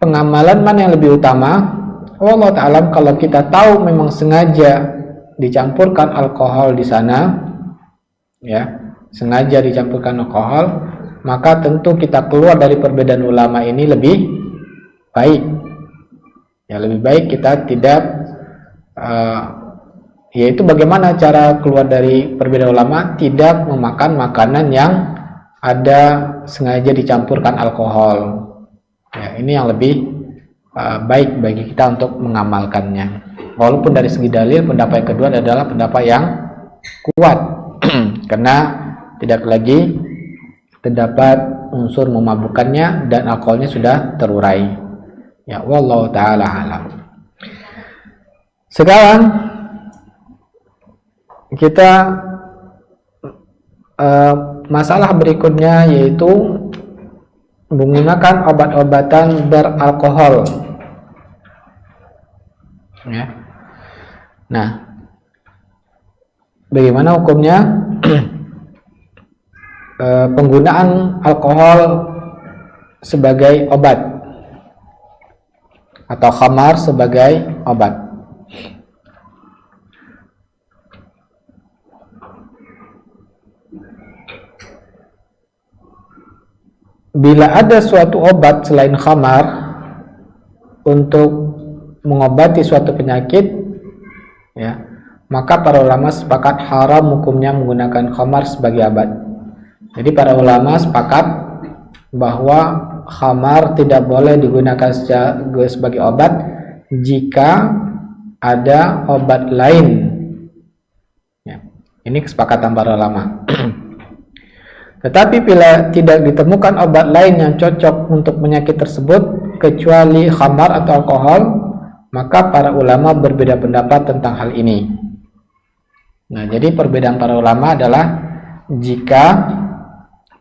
pengamalan mana yang lebih utama? Wallahu ta'ala, kalau kita tahu memang sengaja dicampurkan alkohol di sana, ya, sengaja dicampurkan alkohol, maka tentu kita keluar dari perbedaan ulama ini lebih baik, ya, lebih baik kita tidak yaitu bagaimana cara keluar dari perbedaan ulama, tidak memakan makanan yang ada sengaja dicampurkan alkohol, ya, ini yang lebih baik bagi kita untuk mengamalkannya. Walaupun dari segi dalil pendapat yang kedua adalah pendapat yang kuat karena tidak lagi terdapat unsur memabukkannya dan alkoholnya sudah terurai. Ya, wallahu ta'ala alam. Sekarang kita masalah berikutnya, yaitu menggunakan obat-obatan beralkohol, ya. Nah, bagaimana hukumnya penggunaan alkohol sebagai obat atau khamar sebagai obat? Bila ada suatu obat selain khamar untuk mengobati suatu penyakit, ya, maka para ulama sepakat haram hukumnya menggunakan khamar sebagai obat. Jadi para ulama sepakat bahwa khamar tidak boleh digunakan sebagai obat jika ada obat lain, ya, ini kesepakatan para ulama. Tetapi bila tidak ditemukan obat lain yang cocok untuk penyakit tersebut kecuali khamar atau alkohol, maka para ulama berbeda pendapat tentang hal ini. Nah, jadi perbedaan para ulama adalah jika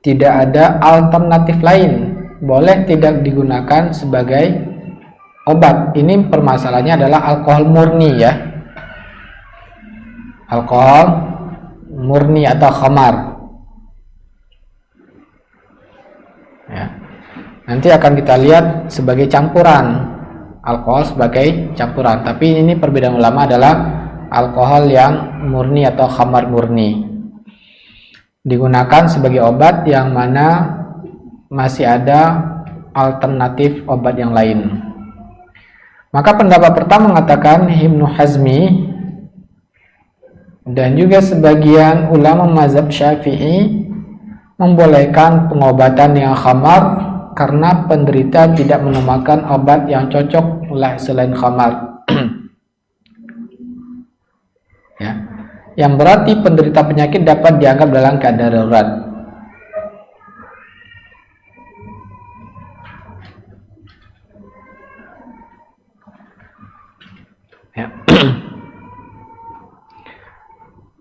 tidak ada alternatif lain, boleh tidak digunakan sebagai obat. Ini permasalahannya adalah alkohol murni, ya. Alkohol murni atau khamar. Ya. Nanti akan kita lihat sebagai campuran, alkohol sebagai campuran. Tapi ini perbedaan ulama adalah alkohol yang murni atau khamar murni digunakan sebagai obat yang mana masih ada alternatif obat yang lain. Maka pendapat pertama mengatakan Ibnu Hazmi dan juga sebagian ulama mazhab Syafi'i membolehkan pengobatan yang khamar karena penderita tidak menemukan obat yang cocok selain khamar. Ya. Yang berarti penderita penyakit dapat dianggap dalam keadaan darurat. Ya.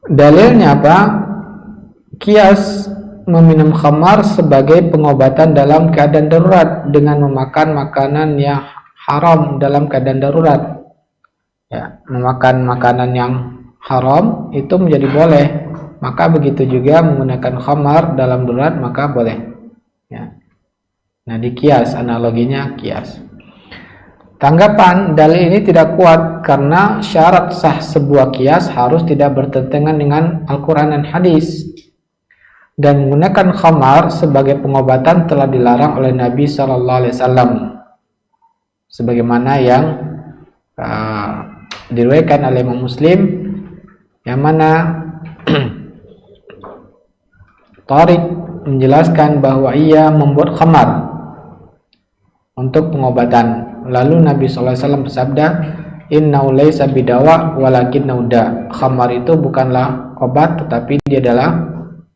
Dalilnya apa? Kias meminum khamar sebagai pengobatan dalam keadaan darurat dengan memakan makanan yang haram dalam keadaan darurat. Ya, memakan makanan yang haram itu menjadi boleh, maka begitu juga menggunakan khamar dalam darurat maka boleh, ya. Nah, di kias, analoginya kias. Tanggapan dalil ini tidak kuat karena syarat sah sebuah kias harus tidak bertentangan dengan Al-Quran dan hadis. dan menggunakan khamar sebagai pengobatan telah dilarang oleh Nabi Shallallahu Alaihi Wasallam, sebagaimana yang diriwayatkan oleh Imam Muslim, yang mana Tariq menjelaskan bahwa ia membuat khamar untuk pengobatan. Lalu Nabi SAW bersabda, "Innahu laisa bidawa walakinnahu da." Khamar itu bukanlah obat, tetapi dia adalah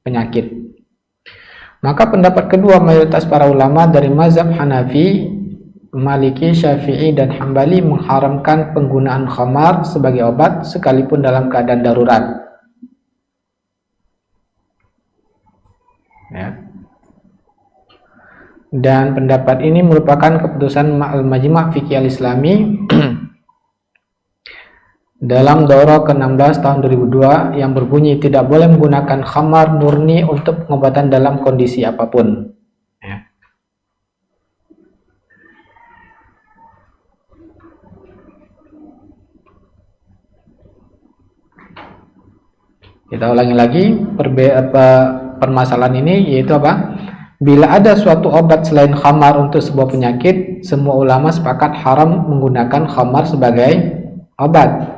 penyakit. Maka pendapat kedua mayoritas para ulama dari mazhab Hanafi, Maliki, Syafi'i, dan Hambali mengharamkan penggunaan khamar sebagai obat sekalipun dalam keadaan darurat. Ya. Dan pendapat ini merupakan keputusan Al-Majma' Fiqih Al-Islami dalam Daurah ke-16 tahun 2002 yang berbunyi tidak boleh menggunakan khamar murni untuk pengobatan dalam kondisi apapun. Ya. Kita ulangi lagi permasalahan ini, yaitu apa? Bila ada suatu obat selain khamar untuk sebuah penyakit, semua ulama sepakat haram menggunakan khamar sebagai obat.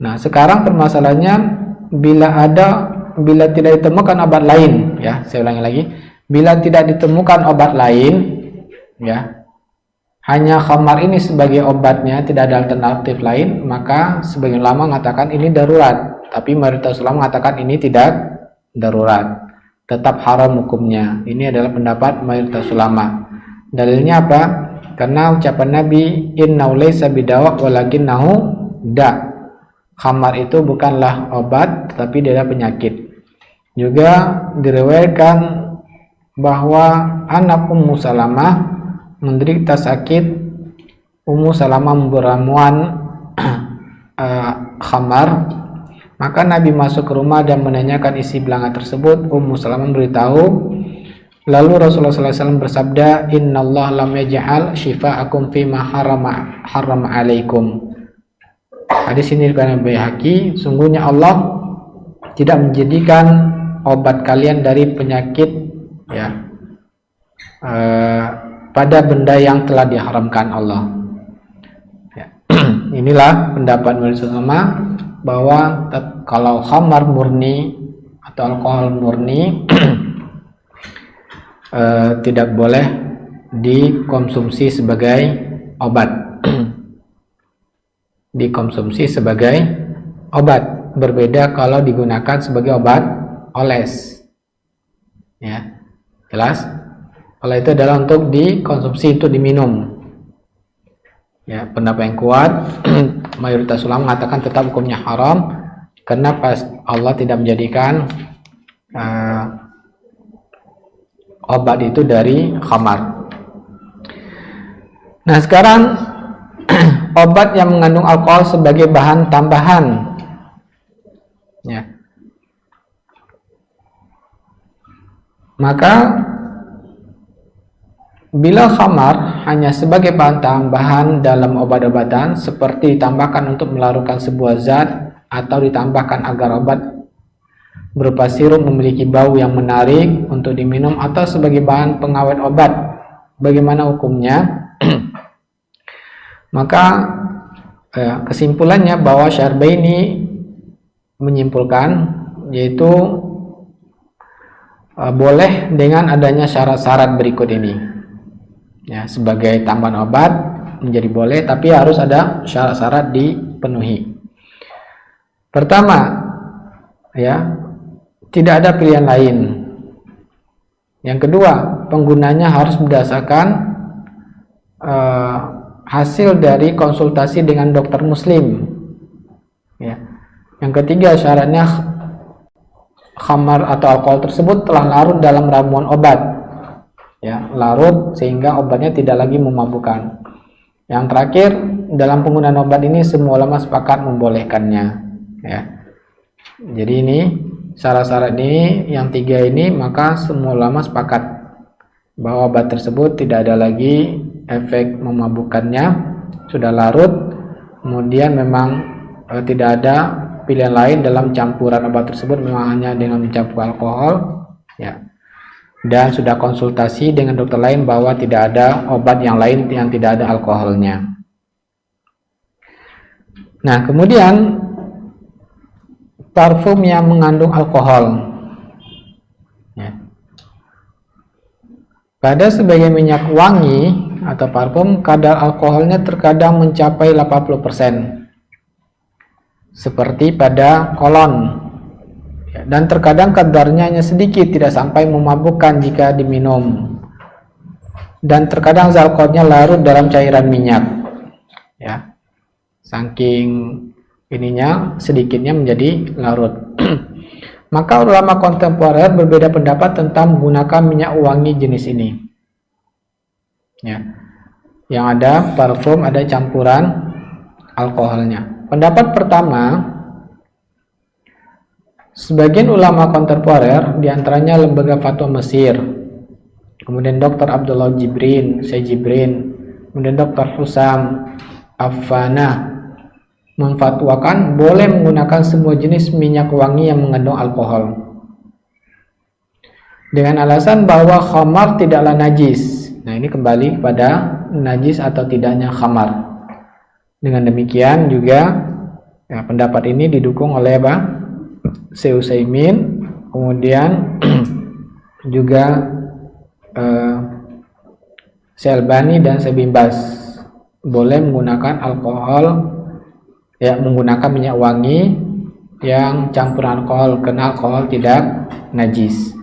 Nah, sekarang permasalahannya bila tidak ditemukan obat lain, ya, saya ulangi lagi. Bila tidak ditemukan obat lain, ya, hanya khamar ini sebagai obatnya, tidak ada alternatif lain, maka sebagian ulama mengatakan ini darurat, tapi mayoritas ulama mengatakan ini tidak darurat, tetap haram hukumnya. Ini adalah pendapat mayoritas ulama. Dalilnya apa? Karena ucapan Nabi, "Innahu laisa bidawa walakinnahu da." Khamar itu bukanlah obat, tetapi dia adalah penyakit. Juga diriwayatkan bahwa anak Ummu Salamah menderita sakit. Ummu Salamah beramuan khamar. Maka Nabi masuk ke rumah dan menanyakan isi belanga tersebut. Ummu Salamah memberitahu. Lalu Rasulullah SAW bersabda, "Innallaha lam yaj'al shifa'akum fima harrama alaikum." Hadis ini diriwayatkan Baihaqi, sungguhnya Allah tidak menjadikan obat kalian dari penyakit, ya, pada benda yang telah diharamkan Allah. Ya. Inilah pendapat majelis ulama bahwa kalau khamar murni atau alkohol murni tidak boleh dikonsumsi sebagai obat. Dikonsumsi sebagai obat, berbeda kalau digunakan sebagai obat oles. Ya, jelas? Kalau itu adalah untuk dikonsumsi, untuk diminum. Ya, pendapat yang kuat mayoritas ulama mengatakan tetap hukumnya haram karena Allah tidak menjadikan obat itu dari khamar. Nah, sekarang obat yang mengandung alkohol sebagai bahan tambahan, ya, maka bila khamar hanya sebagai bahan tambahan dalam obat-obatan, seperti ditambahkan untuk melarutkan sebuah zat atau ditambahkan agar obat berupa sirup memiliki bau yang menarik untuk diminum, atau sebagai bahan pengawet obat, bagaimana hukumnya? Maka kesimpulannya bahwa Syarbaini menyimpulkan, yaitu boleh dengan adanya syarat-syarat berikut ini. Ya, sebagai tambahan obat menjadi boleh, tapi harus ada syarat-syarat dipenuhi. Pertama, ya, tidak ada pilihan lain. Yang kedua, penggunanya harus berdasarkan hasil dari konsultasi dengan dokter muslim. Ya. Yang ketiga, syaratnya khamar atau alkohol tersebut telah larut dalam ramuan obat. Ya, larut sehingga obatnya tidak lagi memabukkan. Yang terakhir, dalam penggunaan obat ini semua ulama sepakat membolehkannya. Ya. Jadi ini syarat-syarat ini, yang tiga ini, maka semua ulama sepakat bahwa obat tersebut tidak ada lagi efek memabukkannya, sudah larut, kemudian memang tidak ada pilihan lain dalam campuran obat tersebut, memang hanya dengan mencampur alkohol, ya. Dan sudah konsultasi dengan dokter lain bahwa tidak ada obat yang lain yang tidak ada alkoholnya. Nah, kemudian parfum yang mengandung alkohol. Ya. Pada sebagian minyak wangi atau parfum, kadar alkoholnya terkadang mencapai 80%. Seperti pada kolon. Dan terkadang kadarnya hanya sedikit, tidak sampai memabukkan jika diminum. Dan terkadang alkoholnya larut dalam cairan minyak. Ya, saking ininya sedikitnya menjadi larut. Maka ulama kontemporer berbeda pendapat tentang menggunakan minyak wangi jenis ini. Ya, yang ada parfum, ada campuran alkoholnya. Pendapat pertama, sebagian ulama kontemporer, diantaranya Lembaga Fatwa Mesir, kemudian Dr. Abdullah Jibrin, kemudian Dr. Husam Afana, memfatwakan boleh menggunakan semua jenis minyak wangi yang mengandung alkohol, dengan alasan bahwa khamar tidaklah najis. Nah, ini kembali kepada najis atau tidaknya khamar. Dengan demikian juga ya, pendapat ini didukung oleh Syekh Utsaimin, kemudian juga Syekh Albani dan Syekh Bin Baz, boleh menggunakan alkohol, ya, menggunakan minyak wangi yang campuran alkohol, karena alkohol tidak najis.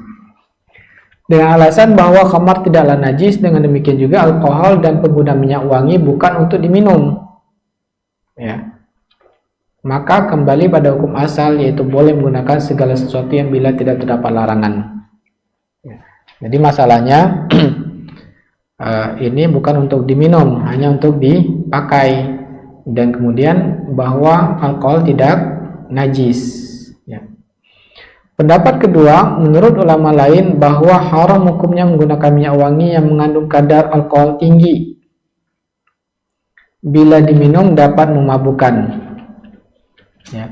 Dengan alasan bahwa khamar tidaklah najis, dengan demikian juga alkohol dan pengguna minyak wangi bukan untuk diminum. Ya. Maka kembali pada hukum asal, yaitu boleh menggunakan segala sesuatu yang bila tidak terdapat larangan. Ya. Jadi masalahnya ini bukan untuk diminum, hanya untuk dipakai. Dan kemudian bahwa alkohol tidak najis. Ya. Pendapat kedua, menurut ulama lain bahwa haram hukumnya menggunakan minyak wangi yang mengandung kadar alkohol tinggi. Bila diminum dapat memabukkan. Ya.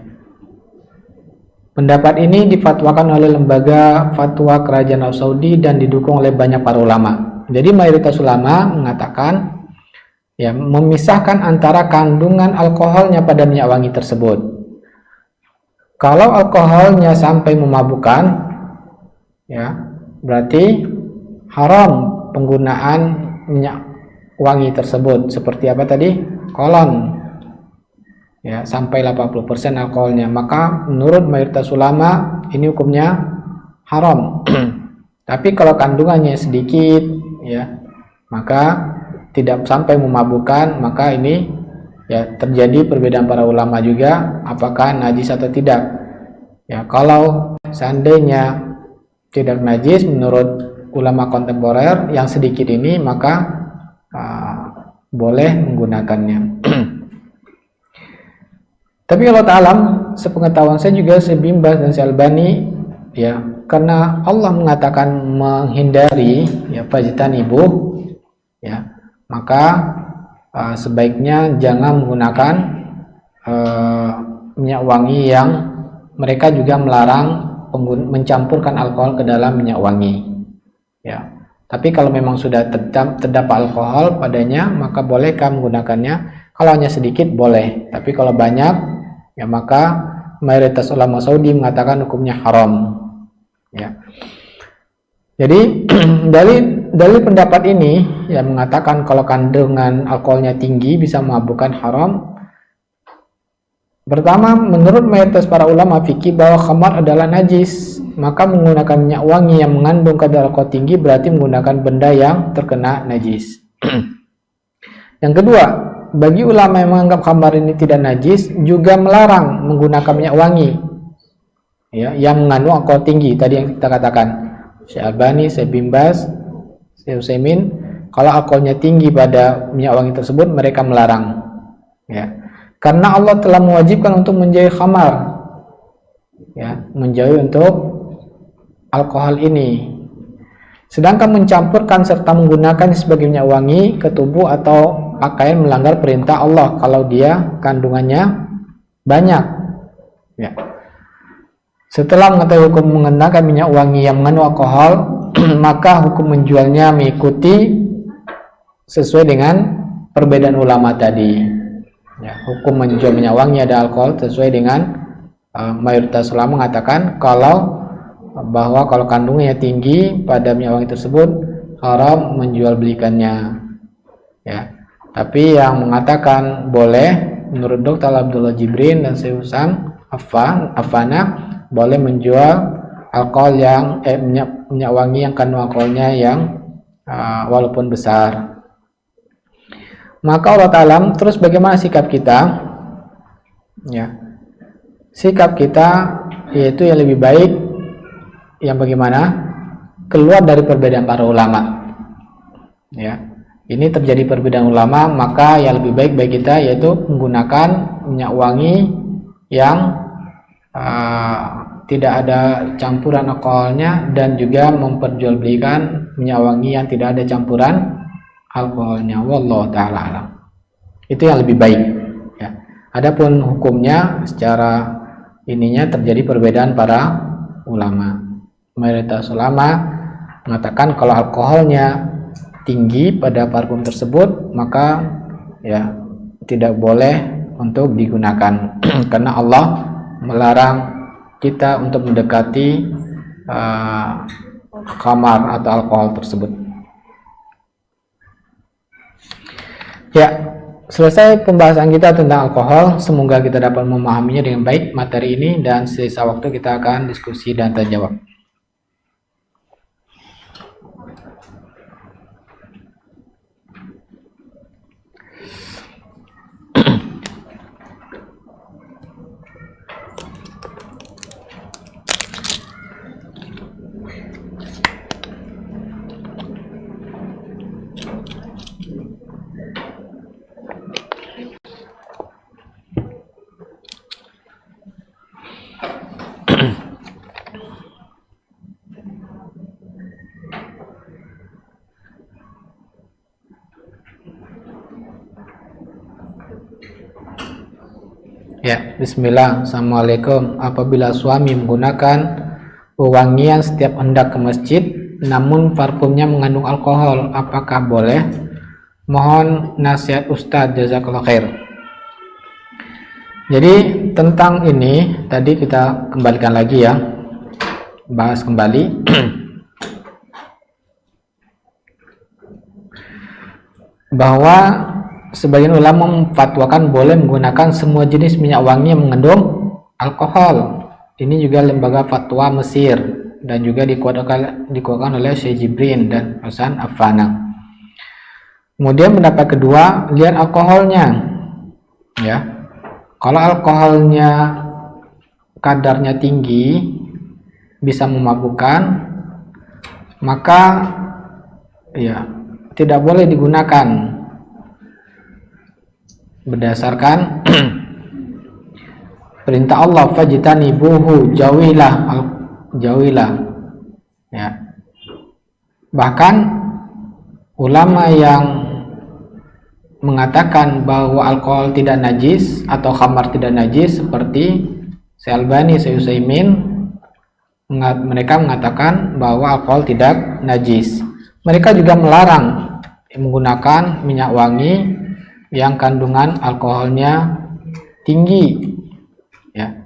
Pendapat ini difatwakan oleh Lembaga Fatwa Kerajaan Arab Saudi dan didukung oleh banyak para ulama. Jadi mayoritas ulama mengatakan, ya, memisahkan antara kandungan alkoholnya pada minyak wangi tersebut. Kalau alkoholnya sampai memabukkan, ya, berarti haram penggunaan minyak wangi tersebut. Seperti apa tadi? Kolon, ya, sampai 80% alkoholnya. Maka menurut mayoritas ulama ini hukumnya haram. Tapi kalau kandungannya sedikit, ya, maka tidak sampai memabukkan, maka ini ya terjadi perbedaan para ulama juga apakah najis atau tidak. Ya, kalau seandainya tidak najis menurut ulama kontemporer yang sedikit ini, maka boleh menggunakannya. Tapi kalau ta'alam, sepengetahuan saya juga Syekh Bin Baz dan Syekh Albani, ya, karena Allah mengatakan menghindari, ya, fajtanibu, ya, maka sebaiknya jangan menggunakan minyak wangi yang mereka juga melarang mencampurkan alkohol ke dalam minyak wangi. Ya. Tapi kalau memang sudah terdapat alkohol padanya, maka bolehkah menggunakannya? Kalau hanya sedikit boleh, tapi kalau banyak, ya, maka mayoritas ulama Saudi mengatakan hukumnya haram. Ya. Jadi dari pendapat ini yang mengatakan kalau kandungan alkoholnya tinggi bisa memabukkan, haram. Pertama, menurut mayoritas para ulama fikih bahwa khamar adalah najis, maka menggunakan minyak wangi yang mengandung kadar alkohol tinggi berarti menggunakan benda yang terkena najis. Yang kedua, bagi ulama yang menganggap khamar ini tidak najis juga melarang menggunakan minyak wangi, ya, yang mengandung alkohol tinggi. Tadi yang kita katakan, Syekh Albani, Syekh Bin Baz, Syekh Utsaimin, kalau alkoholnya tinggi pada minyak wangi tersebut mereka melarang, ya, karena Allah telah mewajibkan untuk menjauhi khamar, ya, menjauhi untuk alkohol ini. Sedangkan mencampurkan serta menggunakan sebagai minyak wangi ke tubuh atau pakaian melanggar perintah Allah kalau dia kandungannya banyak. Ya. Setelah mengetahui hukum mengenakan minyak wangi yang mengandung alkohol, maka hukum menjualnya mengikuti sesuai dengan perbedaan ulama tadi. Ya, hukum menjual minyak wangi ada alkohol sesuai dengan mayoritas ulama mengatakan bahwa kalau kandungannya tinggi pada minyak wangi tersebut haram menjual belikannya. Ya, tapi yang mengatakan boleh menurut Dr. Abdullah Jibrin dan Syekh Husam Afana boleh menjual alkohol yang minyak wangi yang kandung alkoholnya yang walaupun besar. Maka Allah Ta'ala, terus bagaimana sikap kita? Ya, sikap kita yaitu yang lebih baik yang bagaimana? Keluar dari perbedaan para ulama. Ya, ini terjadi perbedaan ulama, maka yang lebih baik bagi kita yaitu menggunakan minyak wangi yang tidak ada campuran alkoholnya dan juga memperjualbelikan minyak wangi yang tidak ada campuran alkoholnya. Wallahu ta'ala alam. Itu yang lebih baik. Ya. Adapun hukumnya secara ininya terjadi perbedaan para ulama. Mayoritas ulama mengatakan kalau alkoholnya tinggi pada parfum tersebut maka ya tidak boleh untuk digunakan karena Allah melarang kita untuk mendekati khamar atau alkohol tersebut. Ya, selesai pembahasan kita tentang alkohol. Semoga kita dapat memahaminya dengan baik materi ini, dan sisa waktu kita akan diskusi dan tanya jawab. Ya, bismillah. Assalamualaikum. Apabila suami menggunakan wewangian setiap hendak ke masjid, namun parfumnya mengandung alkohol, apakah boleh? Mohon nasihat Ustadz, jazakallah khair. Jadi tentang ini tadi kita kembalikan lagi ya, bahas kembali. Bahwa sebagian ulama memfatwakan boleh menggunakan semua jenis minyak wangi yang mengandung alkohol. Ini juga lembaga fatwa Mesir dan juga dikuatkan oleh Syekh Jibrin dan Hasan Afana. Kemudian pendapat kedua, lihat alkoholnya. Ya, kalau alkoholnya kadarnya tinggi bisa memabukkan, maka ya tidak boleh digunakan. Berdasarkan perintah Allah, fajtanibuhu, jauhilah ya. Bahkan ulama yang mengatakan bahwa alkohol tidak najis atau khamar tidak najis seperti Syekh Albani, Syekh Utsaimin, mereka mengatakan bahwa alkohol tidak najis. Mereka juga melarang menggunakan minyak wangi yang kandungan alkoholnya tinggi ya,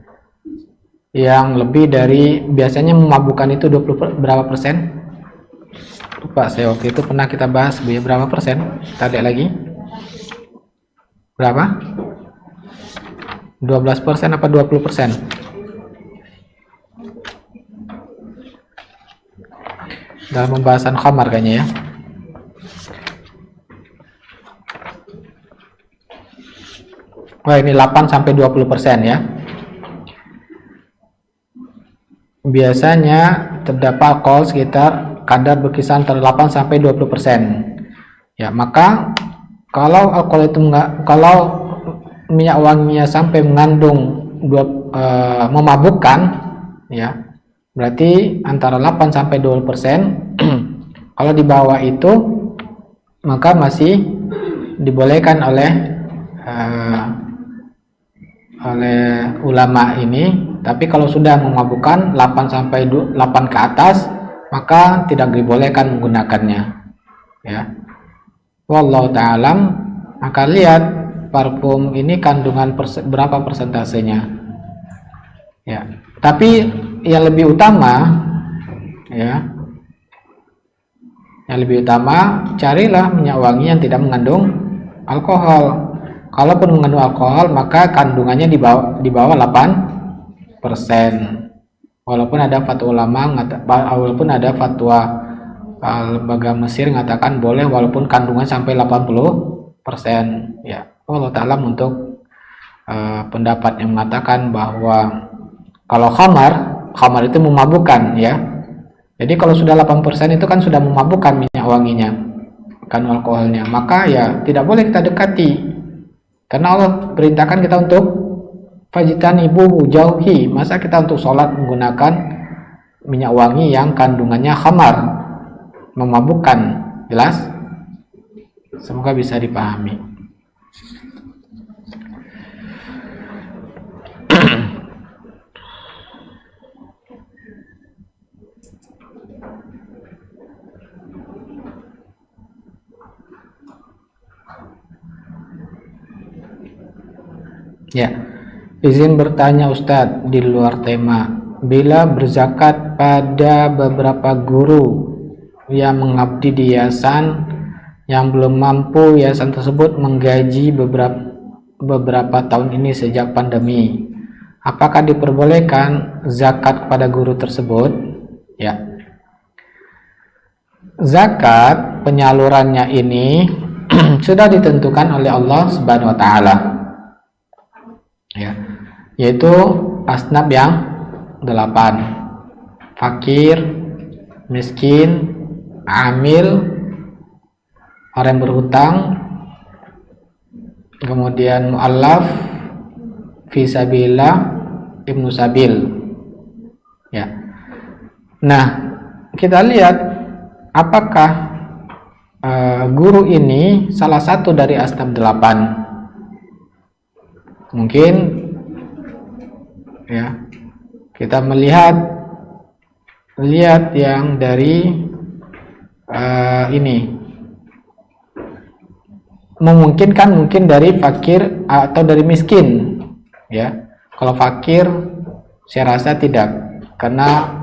yang lebih dari biasanya memabukkan itu 20 berapa persen, lupa saya waktu itu pernah kita bahas berapa persen, kita lihat lagi berapa, 12% apa 20%, dalam pembahasan khamar kayaknya ya. Wah, ini 8-20% ya. Biasanya terdapat alkohol sekitar kadar berkisar antara 8-20%. Ya, maka kalau alkohol itu kalau minyak wanginya sampai mengandung memabukkan ya, berarti antara 8-20%. Kalau di bawah itu maka masih dibolehkan oleh ulama ini Tapi kalau sudah memabukkan 8 sampai 8 ke atas, maka tidak dibolehkan menggunakannya. Ya. Wallahu ta'alam. Maka lihat parfum ini kandungan berapa persentasenya. Ya. Tapi yang lebih utama, ya, yang lebih utama, carilah minyak wangi yang tidak mengandung alkohol. Kalaupun mengandung alkohol, maka kandungannya di bawah 8%. Walaupun ada fatwa lembaga Mesir mengatakan boleh walaupun kandungan sampai 80%. Ya, Allah Ta'ala untuk pendapat yang mengatakan bahwa kalau khamar itu memabukkan, ya. Jadi kalau sudah 8% itu kan sudah memabukkan minyak wanginya, kan alkoholnya. Maka ya tidak boleh kita dekati. Karena Allah perintahkan kita untuk fajtanibu, jauhi. Masa kita untuk sholat menggunakan minyak wangi yang kandungannya khamar, memabukkan. Jelas? Semoga bisa dipahami. Ya, izin bertanya Ustadz di luar tema. Bila berzakat pada beberapa guru yang mengabdi di yayasan yang belum mampu yayasan tersebut menggaji beberapa tahun ini sejak pandemi, apakah diperbolehkan zakat kepada guru tersebut? Ya, zakat penyalurannya ini sudah ditentukan oleh Allah Subhanahu wa Ta'ala. Ya, yaitu asnaf yang 8: fakir, miskin, amil, orang yang berhutang, kemudian mu'allaf, fisabilillah, ibnu sabil. Ya. Nah, kita lihat apakah guru ini salah satu dari asnaf 8. Mungkin ya kita lihat yang dari ini memungkinkan, mungkin dari fakir atau dari miskin. Ya, kalau fakir saya rasa tidak, karena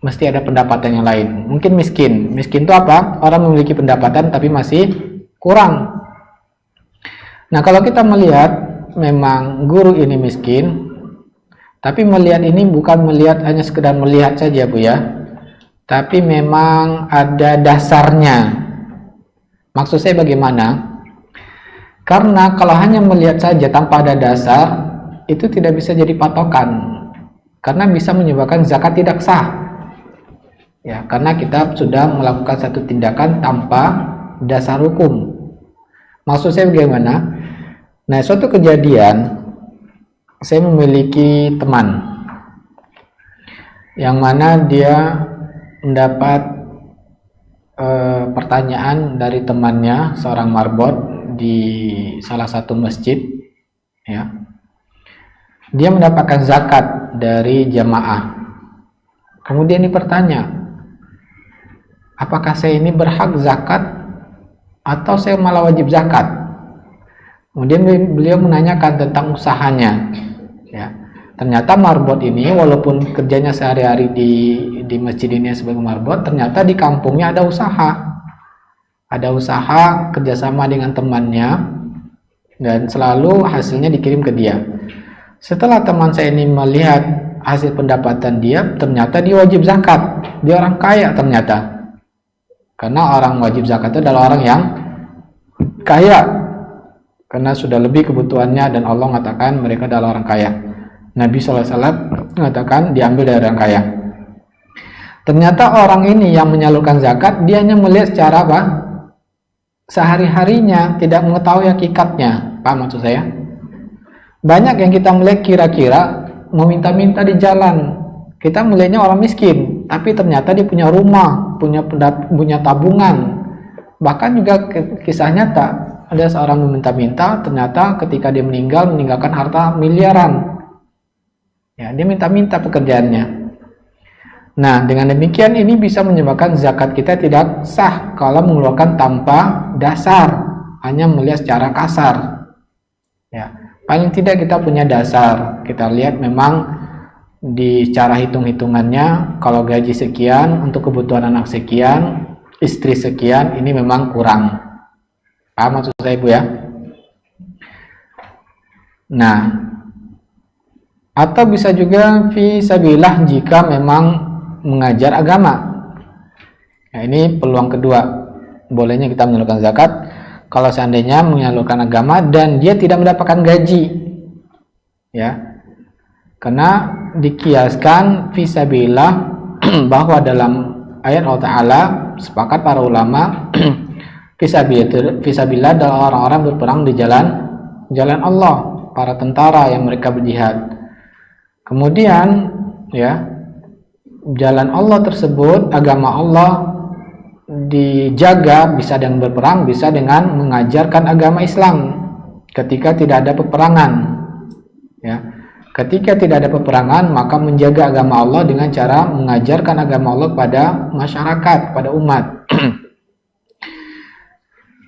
mesti ada pendapatan yang lain. Mungkin miskin itu apa? Orang memiliki pendapatan tapi masih kurang. Nah, kalau kita melihat memang guru ini miskin, tapi melihat ini bukan melihat hanya sekedar melihat saja, Bu, ya, tapi memang ada dasarnya. Maksud saya bagaimana? Karena kalau hanya melihat saja tanpa ada dasar, itu tidak bisa jadi patokan, karena bisa menyebabkan zakat tidak sah. Ya, karena kita sudah melakukan satu tindakan tanpa dasar hukum. Maksud saya bagaimana? Nah, suatu kejadian, saya memiliki teman yang mana dia mendapat pertanyaan dari temannya, seorang marbot di salah satu masjid. Ya, dia mendapatkan zakat dari jamaah. Kemudian dipertanya, apakah saya ini berhak zakat atau saya malah wajib zakat? Kemudian beliau menanyakan tentang usahanya. Ya, ternyata marbot ini walaupun kerjanya sehari-hari di masjid ini sebagai marbot, ternyata di kampungnya ada usaha kerjasama dengan temannya, dan selalu hasilnya dikirim ke dia. Setelah teman saya ini melihat hasil pendapatan dia, ternyata dia wajib zakat. Dia orang kaya ternyata, karena orang wajib zakat itu adalah orang yang kaya, karena sudah lebih kebutuhannya, dan Allah mengatakan mereka adalah orang kaya. Nabi SAW mengatakan diambil dari orang kaya. Ternyata orang ini yang menyalurkan zakat, dia hanya melihat secara apa? Sehari-harinya, tidak mengetahui hakikatnya. Paham maksud saya? Banyak yang kita melihat kira-kira meminta-minta di jalan. Kita melihatnya orang miskin, tapi ternyata dia punya rumah, punya tabungan. Bahkan juga kisah nyata, ada seorang meminta-minta, ternyata ketika dia meninggalkan harta miliaran. Ya, dia minta-minta pekerjaannya. Nah, dengan demikian ini bisa menyebabkan zakat kita tidak sah kalau mengeluarkan tanpa dasar, hanya melihat secara kasar. Ya, paling tidak kita punya dasar. Kita lihat memang di cara hitung-hitungannya, kalau gaji sekian untuk kebutuhan anak sekian, istri sekian, ini memang kurang. Paham maksud saya, Ibu ya? Nah, atau bisa juga fi sabilillah jika memang mengajar agama. Nah, ini peluang kedua. Bolehnya kita menyalurkan zakat kalau seandainya menyalurkan agama dan dia tidak mendapatkan gaji. Ya. Karena dikiaskan fi sabilillah bahwa dalam ayat Allah Ta'ala sepakat para ulama fi sabilillah adalah orang-orang berperang di jalan Allah, para tentara yang mereka berjihad. Kemudian ya, jalan Allah tersebut, agama Allah dijaga bisa dengan berperang, bisa dengan mengajarkan agama Islam ketika tidak ada peperangan. Ya, ketika tidak ada peperangan, maka menjaga agama Allah dengan cara mengajarkan agama Allah pada masyarakat, pada umat.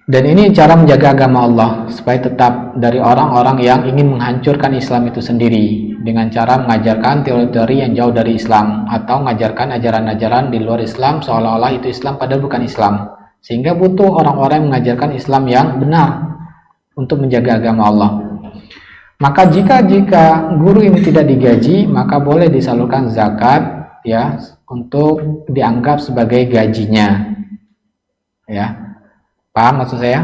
Dan ini cara menjaga agama Allah supaya tetap dari orang-orang yang ingin menghancurkan Islam itu sendiri dengan cara mengajarkan teori-teori yang jauh dari Islam atau mengajarkan ajaran-ajaran di luar Islam seolah-olah itu Islam padahal bukan Islam, sehingga butuh orang-orang yang mengajarkan Islam yang benar untuk menjaga agama Allah. Maka jika guru ini tidak digaji, maka boleh disalurkan zakat ya untuk dianggap sebagai gajinya. Ya. Paham maksud saya?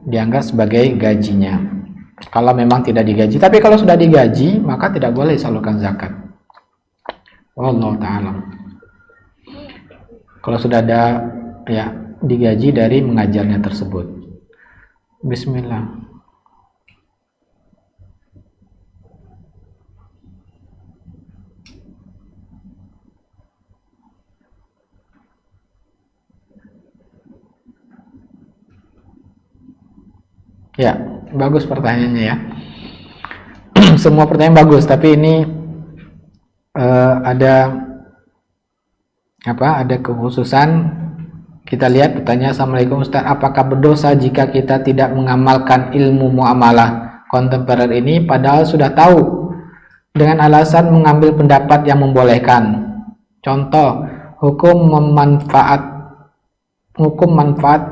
Dianggap sebagai gajinya. Kalau memang tidak digaji, tapi kalau sudah digaji, maka tidak boleh disalurkan zakat. Wallahu ta'ala. Kalau sudah ada ya digaji dari mengajarnya tersebut. Bismillah. Ya, bagus pertanyaannya ya. Semua pertanyaan bagus, tapi ini ada kekhususan. Kita lihat pertanyaan. Assalamualaikum Ustaz, apakah berdosa jika kita tidak mengamalkan ilmu muamalah kontemporer ini padahal sudah tahu dengan alasan mengambil pendapat yang membolehkan? Contoh, hukum manfaat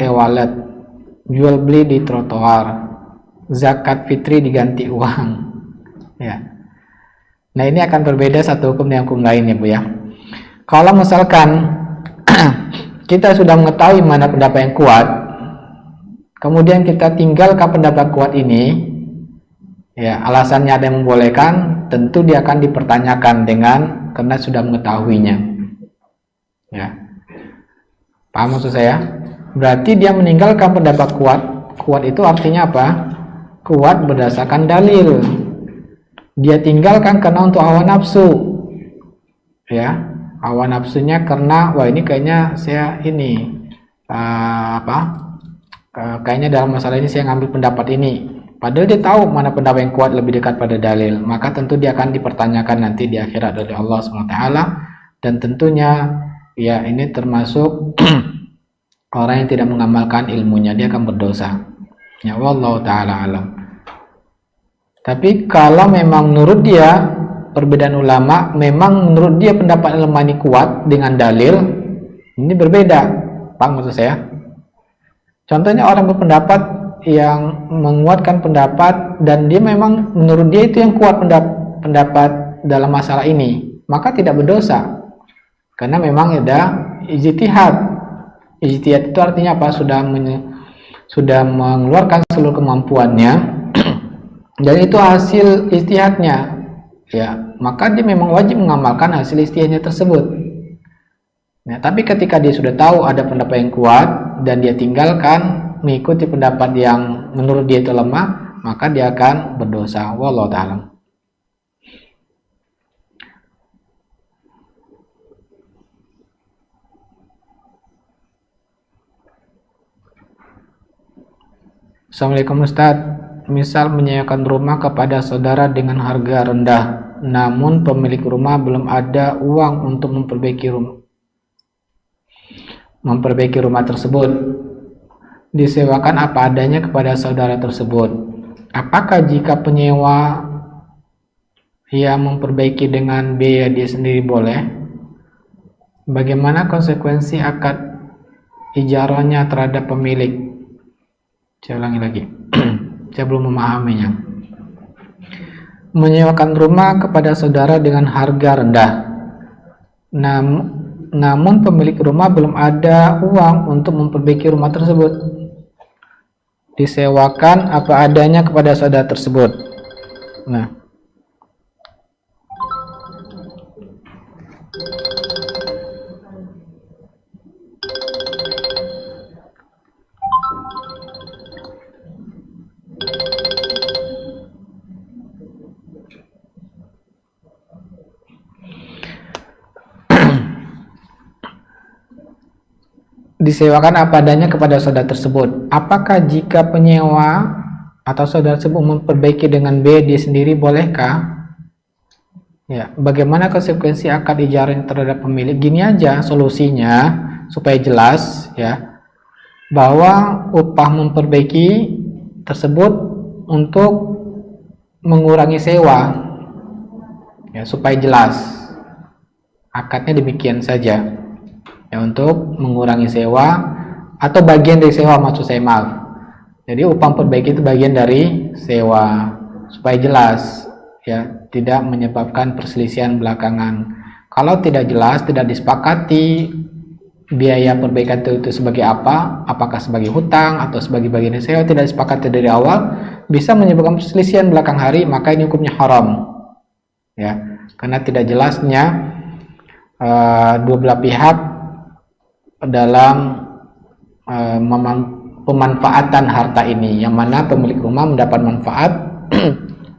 e-wallet, jual beli di trotoar, zakat fitri diganti uang. Ya. Nah, ini akan berbeda satu hukum dengan hukum lain ya Bu ya. Kalau misalkan kita sudah mengetahui mana pendapat yang kuat, kemudian kita tinggalkan pendapat kuat ini, ya alasannya ada yang membolehkan, tentu dia akan dipertanyakan karena sudah mengetahuinya. Ya. Paham maksud saya? Berarti dia meninggalkan pendapat kuat. Kuat itu artinya apa? Kuat berdasarkan dalil. Dia tinggalkan karena untuk hawa nafsu. Ya, hawa nafsunya karena wah ini kayaknya saya kayaknya dalam masalah ini saya ngambil pendapat ini. Padahal dia tahu mana pendapat yang kuat lebih dekat pada dalil. Maka tentu dia akan dipertanyakan nanti di akhirat oleh Allah SWT. Dan tentunya ya ini termasuk orang yang tidak mengamalkan ilmunya, dia akan berdosa. Ya, wallahu ta'ala alam. Tapi kalau memang menurut dia perbedaan ulama, memang menurut dia pendapat ulama ini kuat dengan dalil, ini berbeda. Paham maksud saya? Contohnya orang berpendapat yang menguatkan pendapat dan dia memang menurut dia itu yang kuat pendapat dalam masalah ini, maka tidak berdosa. Karena memang ada ijtihad. Ijtihad itu artinya apa? Sudah mengeluarkan seluruh kemampuannya dan itu hasil ijtihadnya. Ya, maka dia memang wajib mengamalkan hasil ijtihadnya tersebut. Nah, tapi ketika dia sudah tahu ada pendapat yang kuat dan dia tinggalkan mengikuti pendapat yang menurut dia itu lemah, maka dia akan berdosa. Wallahu ta'ala. Assalamualaikum Ustaz, misal menyewakan rumah kepada saudara dengan harga rendah namun pemilik rumah belum ada uang untuk memperbaiki rumah tersebut. Disewakan apa adanya kepada saudara tersebut. Apakah jika penyewa yang memperbaiki dengan biaya dia sendiri boleh? Bagaimana konsekuensi akad ijarahnya terhadap pemilik? Saya ulangi lagi. Saya belum memahaminya. Menyewakan rumah kepada saudara dengan harga rendah, namun pemilik rumah belum ada uang untuk memperbaiki rumah tersebut. Disewakan apa adanya kepada saudara tersebut. Nah, disewakan apa adanya kepada saudara tersebut. Apakah jika penyewa atau saudara tersebut memperbaiki dengan biaya dia sendiri, bolehkah? Ya, bagaimana konsekuensi akad ijarah terhadap pemilik? Gini aja solusinya supaya jelas ya, bahwa upah memperbaiki tersebut untuk mengurangi sewa ya, supaya jelas akadnya demikian saja. Ya, untuk mengurangi sewa atau bagian dari sewa, maksud saya, maaf. Jadi upah perbaiki itu bagian dari sewa supaya jelas ya, tidak menyebabkan perselisihan belakangan. Kalau tidak jelas, tidak disepakati biaya perbaikan itu sebagai apa, apakah sebagai hutang atau sebagai bagian dari sewa, tidak disepakati dari awal, bisa menyebabkan perselisihan belakang hari, maka ini hukumnya haram ya, karena tidak jelasnya dua belah pihak dalam pemanfaatan harta ini, yang mana pemilik rumah mendapat manfaat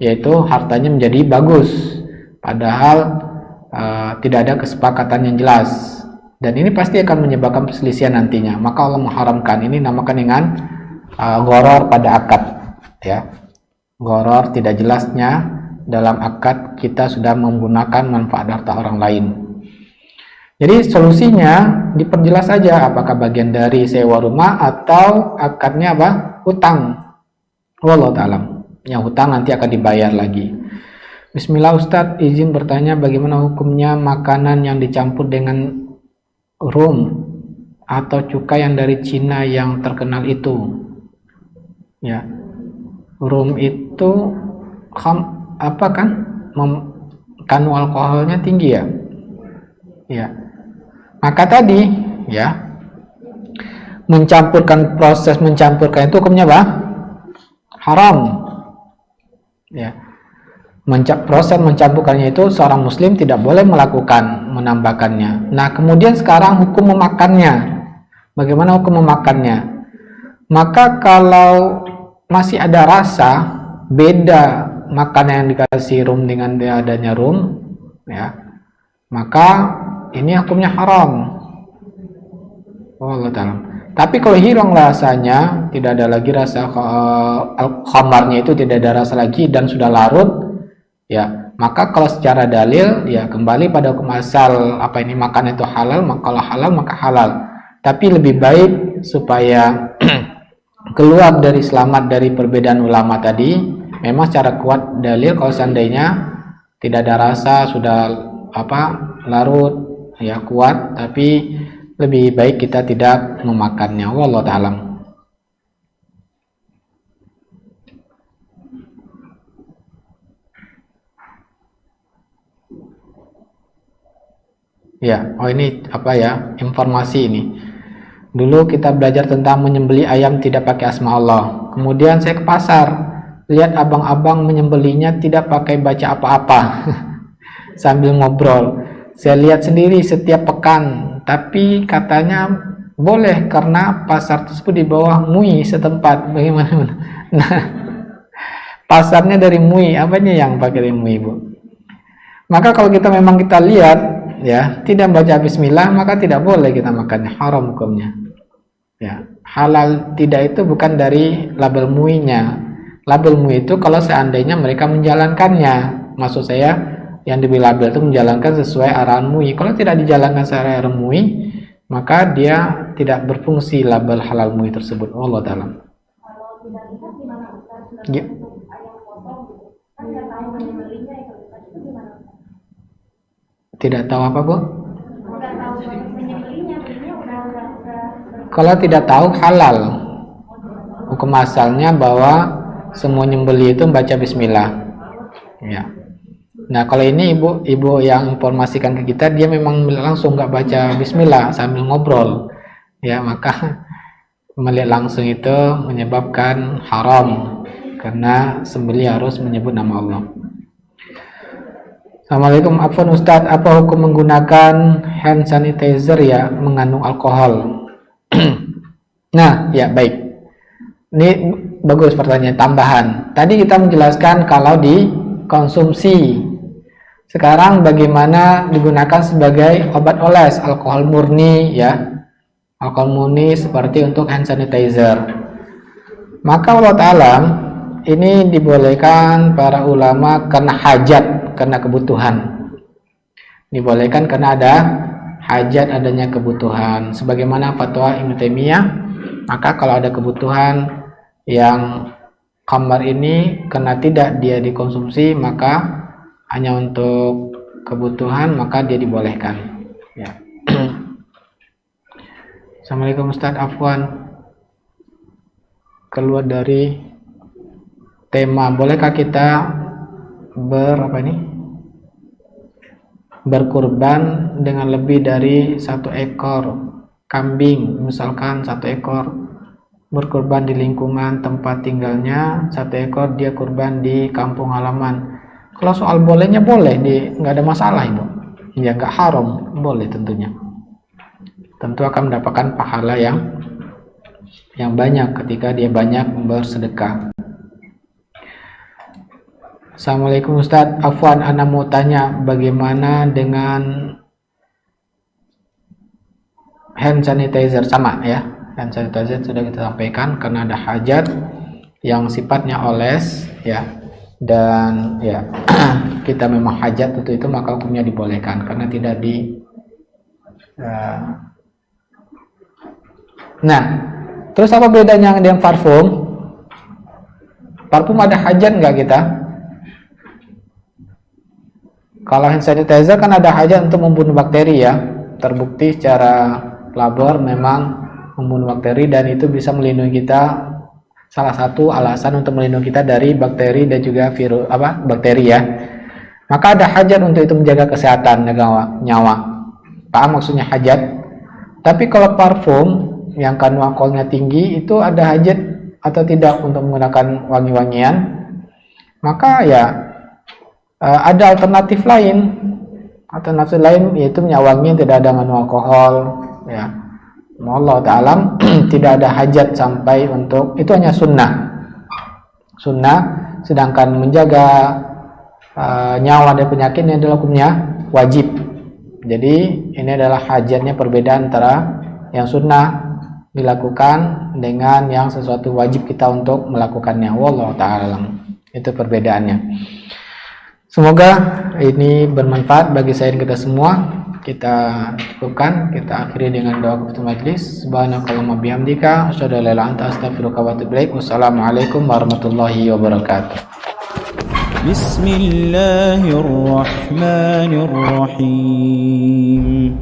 yaitu hartanya menjadi bagus, padahal tidak ada kesepakatan yang jelas, dan ini pasti akan menyebabkan perselisihan nantinya. Maka Allah mengharamkan ini, namakan dengan gharar pada akad ya, gharar tidak jelasnya dalam akad kita sudah menggunakan manfaat harta orang lain. Jadi solusinya diperjelas saja apakah bagian dari sewa rumah atau akadnya apa? Hutang. Wallahu ta'ala. Yang hutang nanti akan dibayar lagi. Bismillah Ustadz, izin bertanya bagaimana hukumnya makanan yang dicampur dengan rum atau cukai yang dari Cina yang terkenal itu? Ya. Rum itu apa kan? Kandung alkoholnya tinggi ya? Ya. Maka tadi ya, proses mencampurkan itu hukumnya apa? Haram ya. Proses mencampurkannya itu seorang muslim tidak boleh melakukan, menambahkannya. Nah, kemudian sekarang hukum memakannya. Bagaimana hukum memakannya? Maka kalau masih ada rasa beda makanan yang dikasih rum dengan adanya rum ya, maka ini hukumnya haram. Wallahu ta'ala. Tapi kalau hilang rasanya, tidak ada lagi rasa khamarnya itu, tidak ada rasa lagi dan sudah larut ya, maka kalau secara dalil ya kembali pada hukum asal, apa ini makan itu halal, maka kalau halal maka halal. Tapi lebih baik supaya keluar dari selamat dari perbedaan ulama tadi, memang secara kuat dalil kalau seandainya tidak ada rasa, sudah larut ya, kuat, tapi lebih baik kita tidak memakannya. Wallahu ta'ala. Ya, oh ini apa ya, informasi ini. Dulu kita belajar tentang menyembelih ayam tidak pakai asma Allah. Kemudian saya ke pasar, lihat abang-abang menyembelihnya tidak pakai baca apa-apa. Sambil ngobrol. Saya lihat sendiri setiap pekan, tapi katanya boleh karena pasar tersebut di bawah MUI setempat. Bagaimana? Nah, pasarnya dari MUI, apanya yang pakai dari MUI, Bu? Maka kalau kita memang kita lihat ya, tidak baca bismillah, maka tidak boleh kita makannya, haram hukumnya. Ya, halal tidak itu bukan dari label MUI-nya. Label MUI itu kalau seandainya mereka menjalankannya, maksud saya yang dibilabel itu menjalankan sesuai arahan MUI. Kalau tidak dijalankan sesuai arahan MUI, maka dia tidak berfungsi label halal MUI tersebut. Allah taala. Ya. Tidak tahu apa, Bu? Kalau tidak tahu halal, hukum asalnya bahwa semua nyembeli itu membaca bismillah. Ya. Nah, kalau ini ibu yang informasikan ke kita, dia memang langsung nggak baca bismillah sambil ngobrol, ya, maka melihat langsung itu menyebabkan haram karena sembeli harus menyebut nama Allah. Assalamualaikum, afwan Ustadz, apa hukum menggunakan hand sanitizer ya mengandung alkohol? Nah, ya baik. Ini bagus pertanyaan tambahan. Tadi kita menjelaskan kalau dikonsumsi. Sekarang bagaimana digunakan sebagai obat oles, alkohol murni ya. Alkohol murni seperti untuk hand sanitizer. Maka Allah Ta'ala ini dibolehkan para ulama karena hajat, karena kebutuhan. Dibolehkan karena ada hajat, adanya kebutuhan. Sebagaimana fatwa Ibnu Taimiyah, maka kalau ada kebutuhan yang khamar ini karena tidak dia dikonsumsi, maka hanya untuk kebutuhan, maka dia dibolehkan. Ya. Assalamualaikum Ustadz, afwan, keluar dari tema, bolehkah kita berkurban dengan lebih dari 1 ekor kambing, misalkan 1 ekor berkurban di lingkungan tempat tinggalnya, 1 ekor dia kurban di kampung halaman. Kalau soal bolehnya boleh, nggak ada masalah itu, ya nggak haram, boleh tentunya. Tentu akan mendapatkan pahala yang banyak ketika dia banyak bersedekah. Assalamualaikum Ustadz, afwan, ana mau tanya bagaimana dengan hand sanitizer? Sama ya, hand sanitizer sudah kita sampaikan karena ada hajat yang sifatnya oles ya, dan ya kita memang hajat untuk itu, maka hukumnya dibolehkan karena tidak Nah, terus apa bedanya dengan parfum? Parfum ada hajat nggak kita? Kalau hand sanitizer kan ada hajat untuk membunuh bakteri ya, terbukti secara labor memang membunuh bakteri, dan itu bisa melindungi kita, salah satu alasan untuk melindungi kita dari bakteri dan juga virus bakteri ya. Maka ada hajat untuk itu menjaga kesehatan nyawa. Paham maksudnya hajat? Tapi kalau parfum yang kandungan alkoholnya tinggi, itu ada hajat atau tidak untuk menggunakan wangi-wangian? Maka ya ada alternatif lain. Alternatif lain yaitu minyak wangi yang tidak ada mengandung alkohol ya. Allah Ta'ala tidak ada hajat sampai untuk itu, hanya sunnah, sedangkan menjaga nyawa dan penyakit ini adalah hukumnya wajib. Jadi ini adalah hajatnya, perbedaan antara yang sunnah dilakukan dengan yang sesuatu wajib kita untuk melakukannya. Wallahu ta'ala, itu perbedaannya. Semoga ini bermanfaat bagi saya dan kita semua. Kita cukupkan, kita akhiri dengan doa kafaratul majlis. Subhanakallahumma bihamdika asyhadu an la ilaha illa anta astaghfiruka wa atubu ilaik. Wassalamualaikum warahmatullahi wabarakatuh. Bismillahirrahmanirrahim.